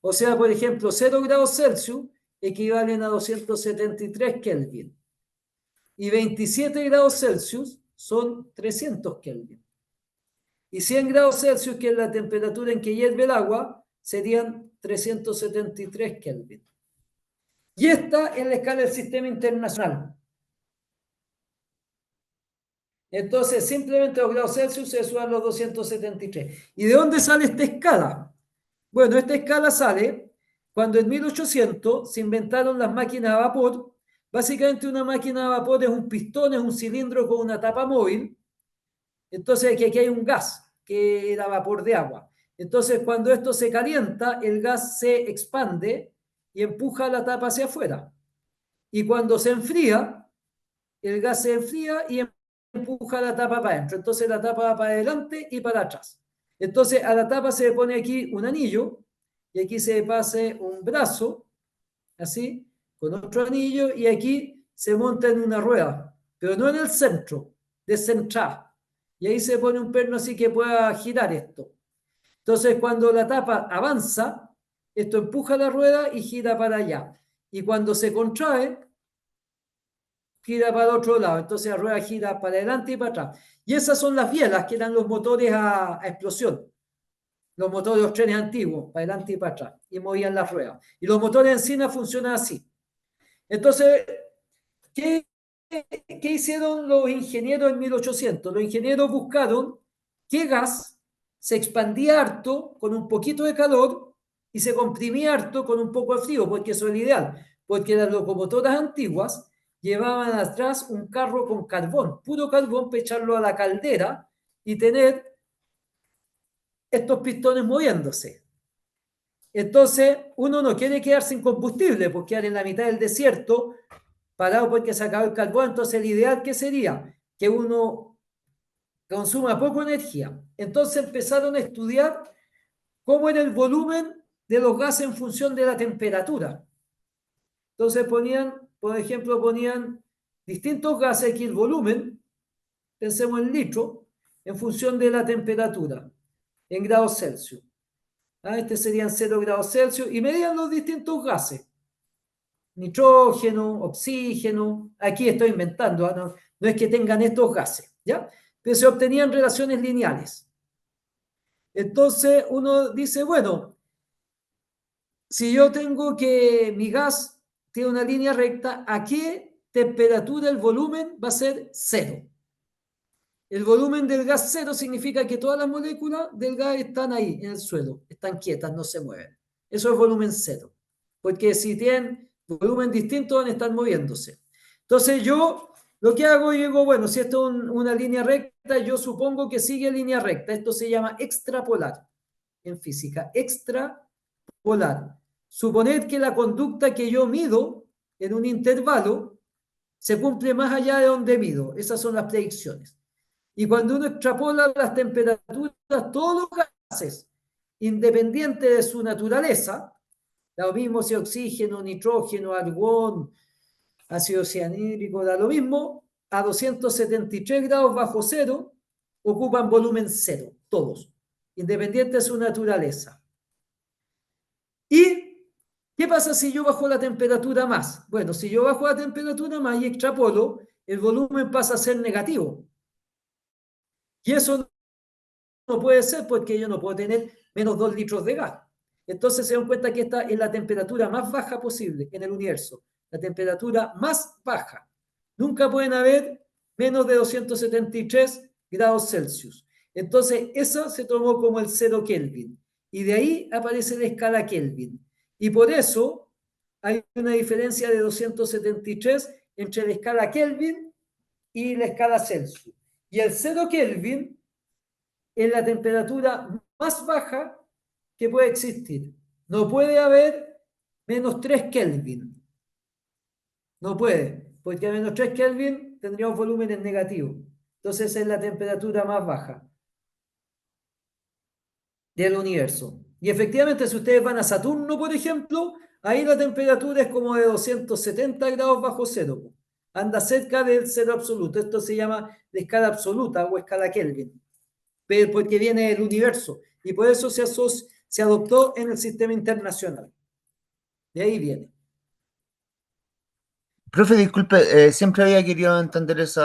O sea, por ejemplo, 0 grados Celsius equivalen a 273 Kelvin. Y 27 grados Celsius son 300 Kelvin. Y 100 grados Celsius, que es la temperatura en que hierve el agua, serían 373 Kelvin. Y esta es la escala del sistema internacional. Entonces, simplemente los grados Celsius se suman los 273. ¿Y de dónde sale esta escala? Bueno, esta escala sale cuando en 1800 se inventaron las máquinas a vapor. Básicamente una máquina a vapor es un pistón, es un cilindro con una tapa móvil. Entonces aquí hay un gas que era vapor de agua. Entonces cuando esto se calienta, el gas se expande y empuja la tapa hacia afuera. Y cuando se enfría, el gas se enfría y empuja la tapa para adentro. Entonces la tapa va para adelante y para atrás. Entonces a la tapa se le pone aquí un anillo y aquí se le pase un brazo, así, con otro anillo, y aquí se monta en una rueda, pero no en el centro, descentrada. Y ahí se pone un perno así que pueda girar esto. Entonces cuando la tapa avanza, esto empuja la rueda y gira para allá. Y cuando se contrae, gira para el otro lado. Entonces la rueda gira para adelante y para atrás. Y esas son las bielas que eran los motores a explosión. Los motores de los trenes antiguos, para adelante y para atrás. Y movían las ruedas. Y los motores en Encina funcionan así. Entonces, ¿qué hicieron los ingenieros en 1800? Los ingenieros buscaron qué gas se expandía harto con un poquito de calor y se comprimía harto con un poco de frío, porque eso es lo ideal. Porque las locomotoras antiguas llevaban atrás un carro con carbón, puro carbón, para echarlo a la caldera y tener estos pistones moviéndose. Entonces, uno no quiere quedar sin combustible, porque quedar en la mitad del desierto, parado porque se acabó el carbón. Entonces, el ideal que sería que uno consuma poca energía. Entonces empezaron a estudiar cómo era el volumen de los gases en función de la temperatura. Entonces por ejemplo, ponían distintos gases, aquí el volumen, pensemos en litros, en función de la temperatura, en grados Celsius. Este serían 0 grados Celsius y medían los distintos gases. Nitrógeno, oxígeno, aquí estoy inventando, no es que tengan estos gases, ¿ya? Pero se obtenían relaciones lineales. Entonces uno dice, bueno, si yo tengo que mi gas tiene una línea recta, ¿a qué temperatura el volumen va a ser 0? El volumen del gas 0 significa que todas las moléculas del gas están ahí en el suelo, están quietas, no se mueven. Eso es volumen cero. Porque si tienen volumen distinto van a estar moviéndose. Entonces yo lo que hago, yo digo, bueno, si esto es una línea recta, yo supongo que sigue línea recta. Esto se llama extrapolar en física. Extrapolar. Suponer que la conducta que yo mido en un intervalo se cumple más allá de donde mido. Esas son las predicciones. Y cuando uno extrapola las temperaturas, todos los gases, independiente de su naturaleza, da lo mismo si oxígeno, nitrógeno, argón, ácido cianhídrico, da lo mismo, a 273 grados bajo cero, ocupan volumen cero, todos, independiente de su naturaleza. ¿Y qué pasa si yo bajo la temperatura más? Bueno, si yo bajo la temperatura más y extrapolo, el volumen pasa a ser negativo. Y eso no puede ser porque yo no puedo tener menos 2 litros de gas. Entonces se dan cuenta que esta es la temperatura más baja posible en el universo. La temperatura más baja. Nunca pueden haber menos de 273 grados Celsius. Entonces eso se tomó como el 0 Kelvin. Y de ahí aparece la escala Kelvin. Y por eso hay una diferencia de 273 entre la escala Kelvin y la escala Celsius. Y el 0 Kelvin es la temperatura más baja que puede existir. No puede haber menos 3 Kelvin. No puede, porque a menos 3 Kelvin tendríamos volúmenes negativos. Entonces es la temperatura más baja del universo. Y efectivamente, si ustedes van a Saturno, por ejemplo, ahí la temperatura es como de 270 grados bajo cero. Anda cerca del cero absoluto. Esto se llama la escala absoluta o escala Kelvin, porque viene del universo. Y por eso se adoptó en el sistema internacional. De ahí viene. Profe, disculpe, siempre había querido entender ese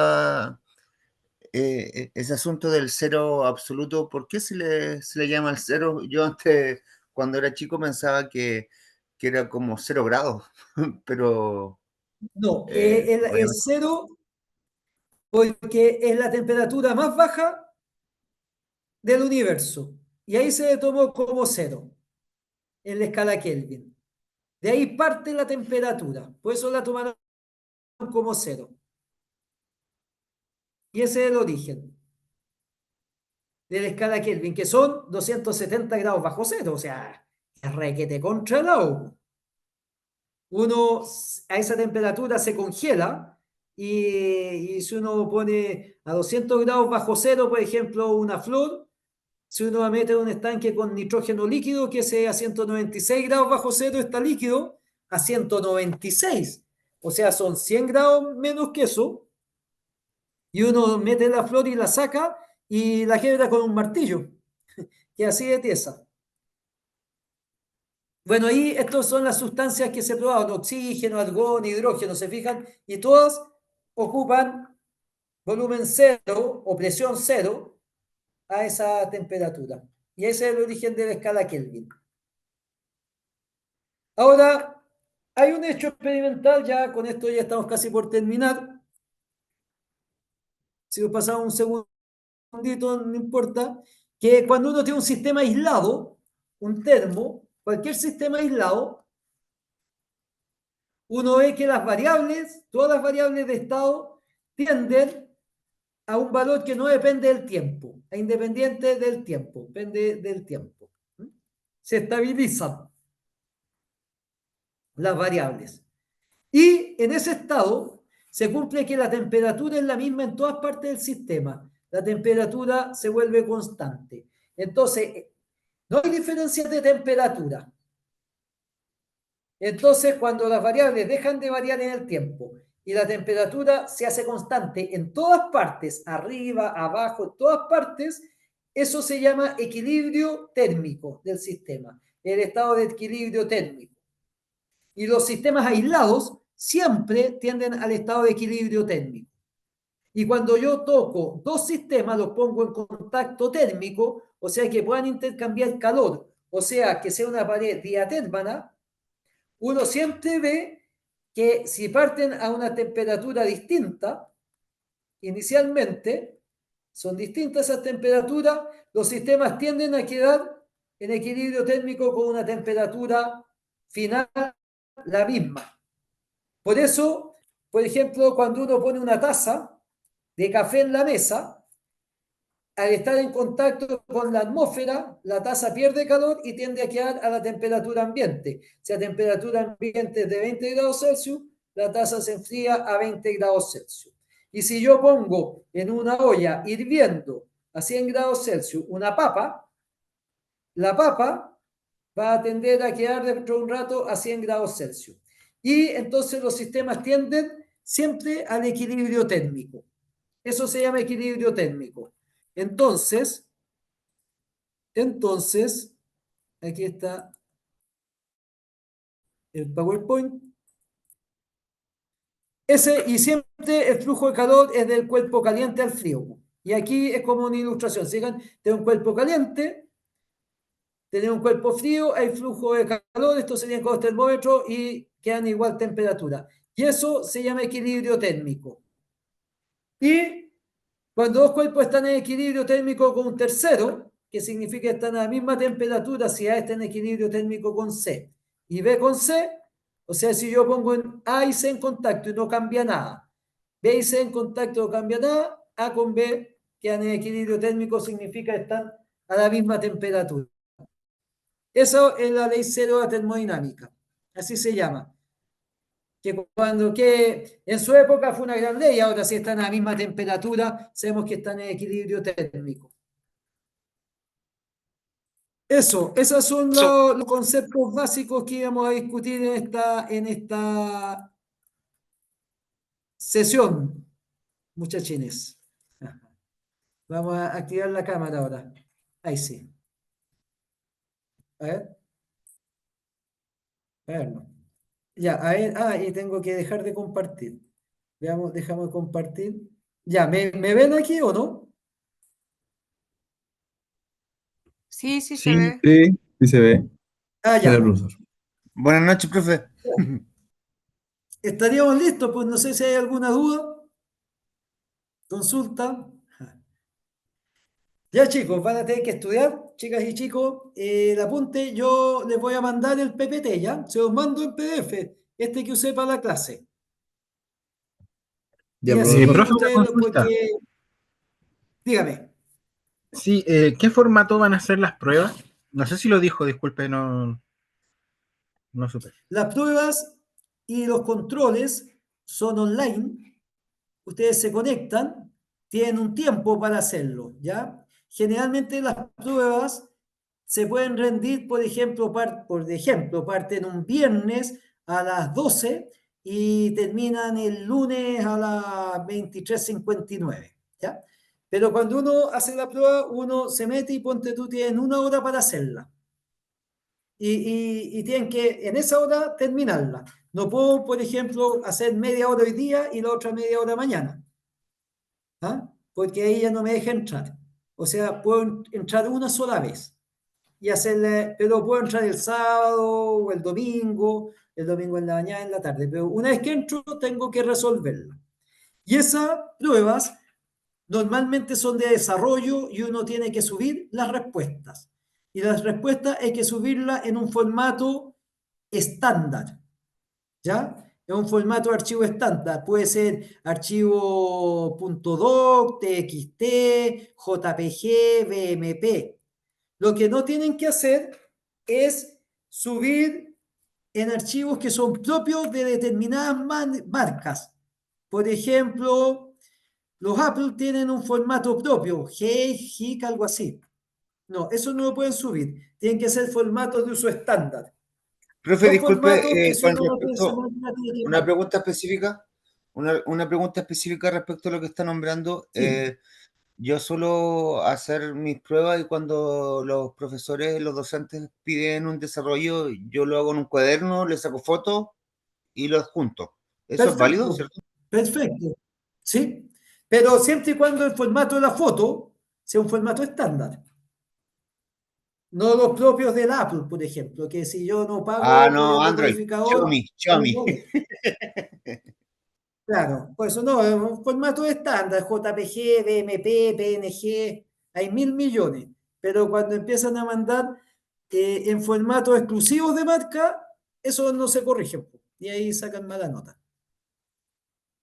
asunto del cero absoluto. ¿Por qué se le llama el cero? Yo antes, cuando era chico, pensaba que era como 0 grados, pero No, el obviamente. cero, porque es la temperatura más baja del universo. Y ahí se le tomó como cero en la escala Kelvin. De ahí parte la temperatura. Por eso la tomaron como cero. Y ese es el origen de la escala Kelvin, que son 270 grados bajo cero. O sea, es requete contra la U. Uno a esa temperatura se congela y si uno pone a 200 grados bajo cero, por ejemplo, una flor, si uno la mete en un estanque con nitrógeno líquido, que sea a 196 grados bajo cero, está líquido a 196. O sea, son 100 grados menos que eso. Y uno mete la flor y la saca y la quiebra con un martillo, que así de tiesa. Bueno, ahí estas son las sustancias que se probaron, oxígeno, argón, hidrógeno, ¿se fijan? Y todas ocupan volumen cero o presión cero a esa temperatura. Y ese es el origen de la escala Kelvin. Ahora, hay un hecho experimental, ya con esto ya estamos casi por terminar. Si nos pasamos un segundito, no importa, que cuando uno tiene un sistema aislado, un termo, cualquier sistema aislado, uno ve que las variables, todas las variables de estado, tienden a un valor que no depende del tiempo, es independiente del tiempo, depende del tiempo. Se estabilizan las variables. Y en ese estado se cumple que la temperatura es la misma en todas partes del sistema. La temperatura se vuelve constante. Entonces, no hay diferencias de temperatura. Entonces, cuando las variables dejan de variar en el tiempo y la temperatura se hace constante en todas partes, arriba, abajo, en todas partes, eso se llama equilibrio térmico del sistema, el estado de equilibrio térmico. Y los sistemas aislados siempre tienden al estado de equilibrio térmico. Y cuando yo toco dos sistemas, los pongo en contacto térmico, o sea que puedan intercambiar calor, o sea que sea una pared diatérmica, uno siempre ve que si parten a una temperatura distinta, inicialmente, son distintas esas temperaturas, los sistemas tienden a quedar en equilibrio térmico con una temperatura final la misma. Por eso, por ejemplo, cuando uno pone una taza de café en la mesa, al estar en contacto con la atmósfera, la taza pierde calor y tiende a quedar a la temperatura ambiente. Si la temperatura ambiente es de 20 grados Celsius, la taza se enfría a 20 grados Celsius. Y si yo pongo en una olla hirviendo a 100 grados Celsius una papa, la papa va a tender a quedar dentro de un rato a 100 grados Celsius. Y entonces los sistemas tienden siempre al equilibrio térmico. Eso se llama equilibrio térmico. Entonces, aquí está el PowerPoint. Y siempre el flujo de calor es del cuerpo caliente al frío. Y aquí es como una ilustración. Sigan, tengo un cuerpo caliente, tenemos un cuerpo frío, hay flujo de calor, estos serían con los termómetros y quedan igual temperatura. Y eso se llama equilibrio térmico. Y cuando dos cuerpos están en equilibrio térmico con un tercero, que significa que están a la misma temperatura, si A está en equilibrio térmico con C y B con C, o sea, si yo pongo A y C en contacto y no cambia nada, B y C en contacto no cambia nada, A con B quedan en equilibrio térmico, significa que están a la misma temperatura. Eso es la ley cero de la termodinámica, así se llama. Que en su época fue una gran ley, ahora si están a la misma temperatura, sabemos que están en equilibrio térmico. Esos son los conceptos básicos que íbamos a discutir en esta sesión, muchachines. Vamos a activar la cámara ahora. Ahí sí. A ver. A ver, no. Ya, a ver, y tengo que dejar de compartir. Veamos, dejamos de compartir. Ya, ¿me ven aquí o no? Sí, sí se Sí. ve. Sí, sí se ve. Ya. Señor profesor. Buenas noches, profe. Estaríamos listos, pues no sé si hay alguna duda. Consulta. Ya chicos, van a tener que estudiar, chicas y chicos, el apunte, yo les voy a mandar el PPT, ¿ya? Se los mando en PDF, este que usé para la clase. Ya, Y así profesor. profe, una ustedes, consulta. dígame, Sí, ¿qué formato van a ser las pruebas? No sé si lo dijo, disculpe, no supe. las pruebas y los controles son online, ustedes se conectan, tienen un tiempo para hacerlo, ¿ya? Generalmente las pruebas se pueden rendir, por ejemplo, parten un viernes a las 12 y terminan el lunes a las 23:59, ¿ya? Pero cuando uno hace la prueba, uno se mete y ponte tú, tienes una hora para hacerla. Y tienen que en esa hora terminarla. No puedo, por ejemplo, hacer media hora hoy día y la otra media hora mañana. ¿Ah? Porque ahí ya no me deja entrar. O sea, puedo entrar una sola vez y hacerle, pero puedo entrar el sábado o el domingo en la mañana, en la tarde, pero una vez que entro tengo que resolverla. Y esas pruebas normalmente son de desarrollo y uno tiene que subir las respuestas. Y las respuestas hay que subirlas en un formato estándar, ¿ya? Es un formato de archivo estándar, puede ser archivo .doc, TXT, JPG, BMP. Lo que no tienen que hacer es subir en archivos que son propios de determinadas marcas. Por ejemplo, los Apple tienen un formato propio, GIC, algo así. No, eso no lo pueden subir. Tienen que ser formatos de uso estándar. Profe, Los disculpe, formatos que con son respecto una pregunta específica, una pregunta específica respecto a lo que está nombrando. Sí. Yo suelo hacer mis pruebas y cuando los profesores, los docentes piden un desarrollo, yo lo hago en un cuaderno, le saco fotos y lo adjunto. ¿Eso es válido, Perfecto, cierto? perfecto. Sí, pero siempre y cuando el formato de la foto sea un formato estándar. No los propios del Apple, por ejemplo, que si yo no Ah, pago por no, el Android, decodificador, Xiaomi. claro, por eso no, es un formato estándar, JPG, BMP, PNG, hay 1.000 millones, pero cuando empiezan a mandar en formatos exclusivos de marca, esos no se corrigen, po, y ahí sacan mala nota.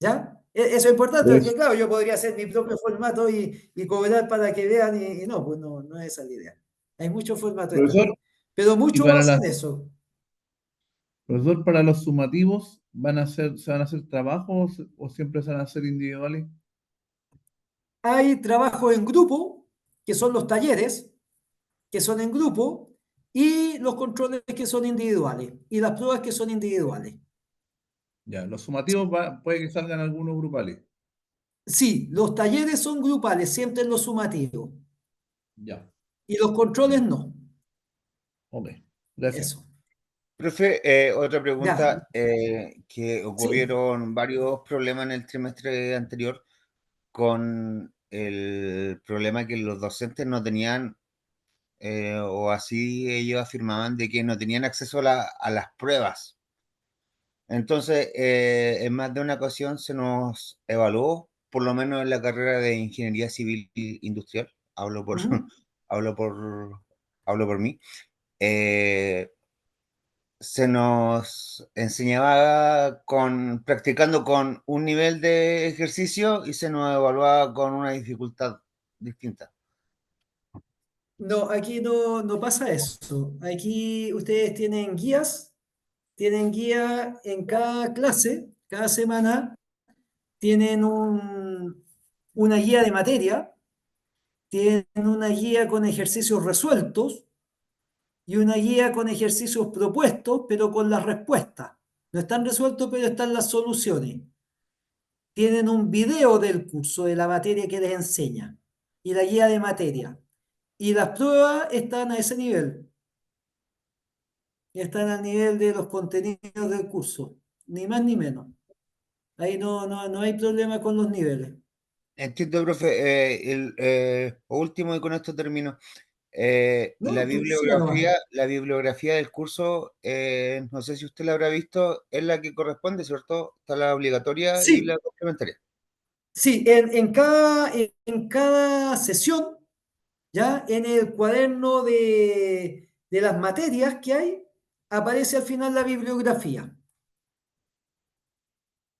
¿Ya? Eso es importante, porque Pues, claro, yo podría hacer mi propio formato y cobrar para que vean, y no, pues no, no es esa la idea. Hay muchos formatos profesor, estándar, pero y muchos para hacen las, eso. profesor, para los sumativos, ¿se van a hacer trabajos o siempre se van a hacer individuales? Hay trabajos en grupo, que son los talleres, que son en grupo, y los controles que son individuales, y las pruebas que son individuales. Ya, los sumativos puede que salgan algunos grupales. Sí, los talleres son grupales, siempre en los sumativos, Ya, y los controles no. ok, gracias. Eso. Profe, otra Ya. pregunta, que Sí. ocurrieron varios problemas en el trimestre anterior con el problema que los docentes no tenían, o así ellos afirmaban, de que no tenían acceso a las pruebas. Entonces, en más de una ocasión se nos evaluó, por lo menos en la carrera de Ingeniería Civil Industrial, Ujú. hablo por, hablo por mí, eh, se nos enseñaba practicando con un nivel de ejercicio y se nos evaluaba con una dificultad distinta. No, aquí no, no pasa eso. Aquí ustedes tienen guía en cada clase, cada semana, tienen una guía de materia, tienen una guía con ejercicios resueltos y una guía con ejercicios propuestos, pero con las respuestas. No están resueltos, pero están las soluciones. Tienen un video del curso de la materia que les enseña y la guía de materia. Y las pruebas están a ese nivel. Están al nivel de los contenidos del curso, ni más ni menos. Ahí no hay problema con los niveles. Entiendo, profe. Por último, y con esto termino. No, tú siga nomás. La bibliografía del curso, no sé si usted la habrá visto, es la que corresponde, ¿cierto? Está la obligatoria y Sí, la complementaria. sí, en cada sesión, ya en el cuaderno de las materias que hay, aparece al final la bibliografía,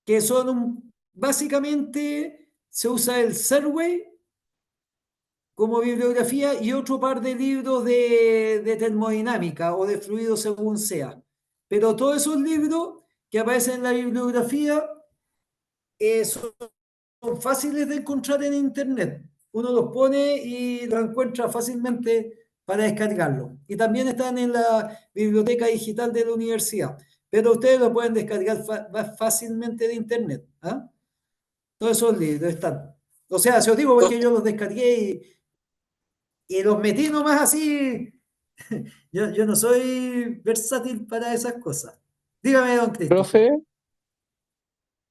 que básicamente se usa el Survey como bibliografía y otro par de libros de termodinámica o de fluidos según sea. Pero todos esos libros que aparecen en la bibliografía son fáciles de encontrar en Internet. Uno los pone y los encuentra fácilmente para descargarlo. Y también están en la biblioteca digital de la universidad. Pero ustedes lo pueden descargar fácilmente de Internet. ¿Ah? Todos esos libros están. O sea, se os digo porque yo los descargué y los metí nomás así. Yo no soy versátil para esas cosas. Dígame, don Christopher.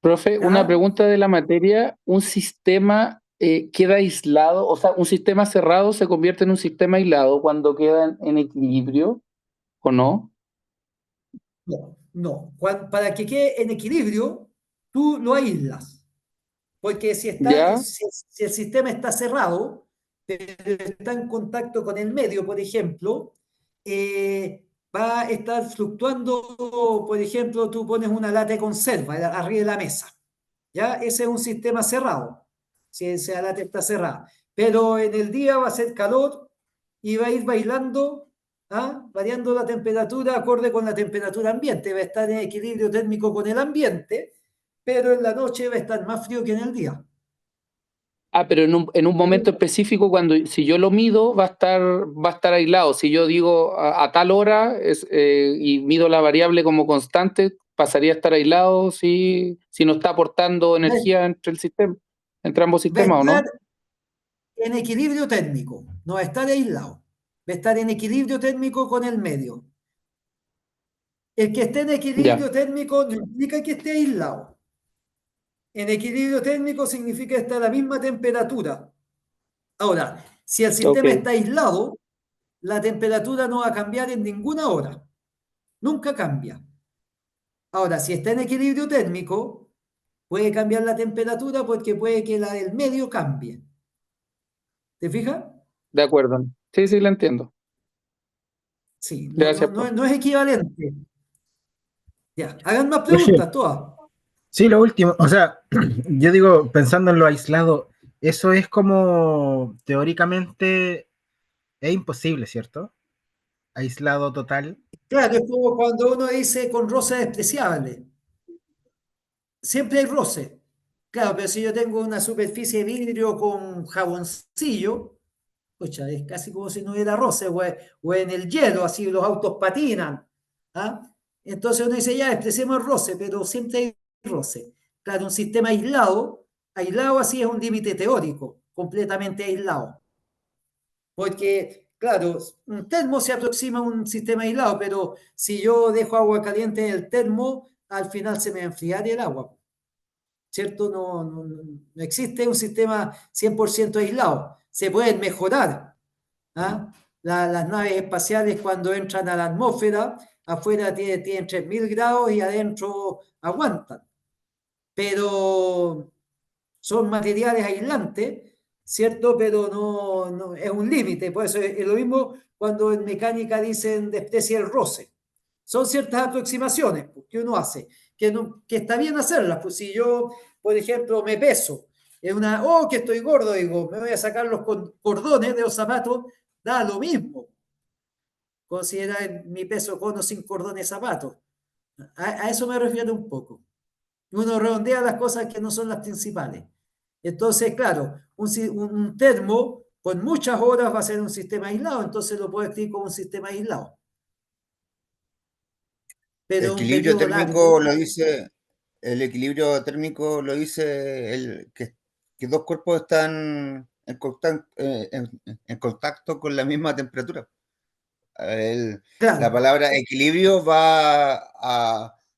Profe, profe, una ¿Ah? pregunta de la materia. ¿Un sistema queda aislado? O sea, ¿un sistema cerrado se convierte en un sistema aislado cuando queda en equilibrio o no? No, no. Para que quede en equilibrio, tú lo aíslas. Porque ¿Ya? si el sistema está cerrado, pero está en contacto con el medio, por ejemplo, va a estar fluctuando. Por ejemplo, tú pones una lata de conserva arriba de la mesa. ¿Ya? Ese es un sistema cerrado, si esa lata está cerrada. Pero en el día va a ser calor y va a ir bailando, ¿ah? Variando la temperatura acorde con la temperatura ambiente. Va a estar en equilibrio térmico con el ambiente, pero en la noche va a estar más frío que en el día. Ah, pero en un momento específico, si yo lo mido, va a estar aislado. Si yo digo a tal hora y mido la variable como constante, pasaría a estar aislado si no está aportando Va, energía entre ambos va a sistemas, ¿o estar no? en equilibrio térmico, no va a estar aislado. Va a estar en equilibrio térmico con el medio. El que esté en Ya, equilibrio térmico no implica que esté aislado. En equilibrio térmico significa que está a la misma temperatura. Ahora, si el ok, sistema está aislado, la temperatura no va a cambiar en ninguna hora. Nunca cambia. Ahora, si está en equilibrio térmico, puede cambiar la temperatura porque puede que la del medio cambie. ¿Te fijas? de acuerdo. Sí, sí, lo entiendo. Sí, Gracias, no es equivalente. Ya, hagan más Oye, preguntas, todas. sí, lo último, o sea, yo digo, pensando en lo aislado, eso es como teóricamente es imposible, ¿cierto? Aislado total. Claro, es como cuando uno dice con roce despreciable. Siempre hay roce. Claro, pero si yo tengo una superficie de vidrio con jaboncillo, pucha, es casi como si no hubiera roce, o en el hielo, así los autos patinan. ¿Ah? Entonces uno dice, ya, despreciemos el roce, pero siempre hay roce. Claro, un sistema aislado así es un límite teórico, completamente aislado. Porque, claro, un termo se aproxima a un sistema aislado, pero si yo dejo agua caliente en el termo, al final se me enfriaría el agua, ¿cierto? No existe un sistema 100% aislado. Se pueden mejorar. ¿Ah? Las naves espaciales cuando entran a la atmósfera, afuera tienen 3000 grados y adentro aguantan. Pero son materiales aislantes, ¿cierto? Pero no es un límite. Por eso es lo mismo cuando en mecánica dicen desprecia el roce. Son ciertas aproximaciones que uno hace, que está bien hacerlas. Pues si yo, por ejemplo, me peso, que estoy gordo, digo, me voy a sacar los cordones de los zapatos, da lo mismo. Considerar mi peso con o sin cordones de zapatos. A eso me refiero un poco. Uno redondea las cosas que no son las principales. Entonces, claro, un termo con muchas horas va a ser un sistema aislado, entonces lo puedo escribir como un sistema aislado. Pero un Equilibrio periodo térmico largo, lo dice, el equilibrio térmico lo dice que dos cuerpos están en contacto con la misma temperatura. La claro, palabra equilibrio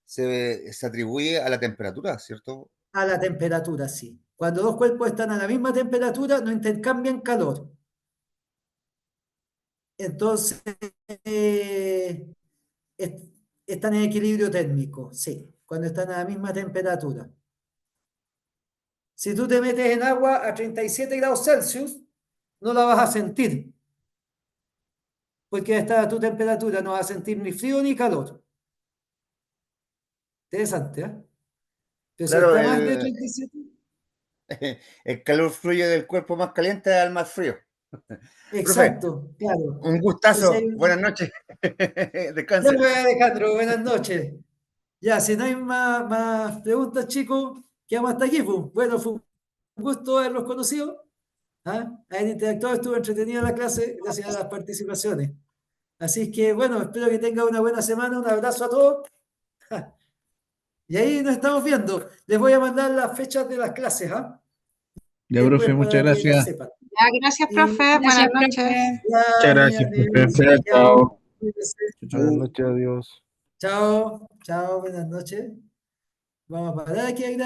se atribuye a la temperatura, ¿cierto? a la temperatura, sí. Cuando dos cuerpos están a la misma temperatura, no intercambian calor. Entonces, eh, están en equilibrio térmico, sí, cuando están a la misma temperatura. Si tú te metes en agua a 37 grados Celsius, no la vas a sentir, porque está a tu temperatura, no vas a sentir ni frío ni calor. Interesante, ¿eh? Pero si Claro, está más de 37, el calor fluye del cuerpo más caliente al más frío. Profe, exacto, claro. un Entonces, gustazo. Buenas noches. ya Descanse. pues, Alejandro, buenas noches. Ya, si no hay más preguntas, chicos, quedamos hasta aquí, pues. Bueno, fue un gusto haberlos conocido. ¿Ah? Haber interactuado, estuvo entretenida la clase, gracias a las participaciones. Así que, bueno, espero que tengan una buena semana. Un abrazo a todos. Y ahí nos estamos viendo. Les voy a mandar las fechas de las clases, ¿ah? Ya, Después profe, muchas para que lo gracias. sepan. Ya, gracias, Y profe. Buenas noches. ya, Muchas gracias, niñas, profe. Chao. cuídense. Buenas noches, adiós. Chao, chao, buenas noches. Vamos a parar aquí.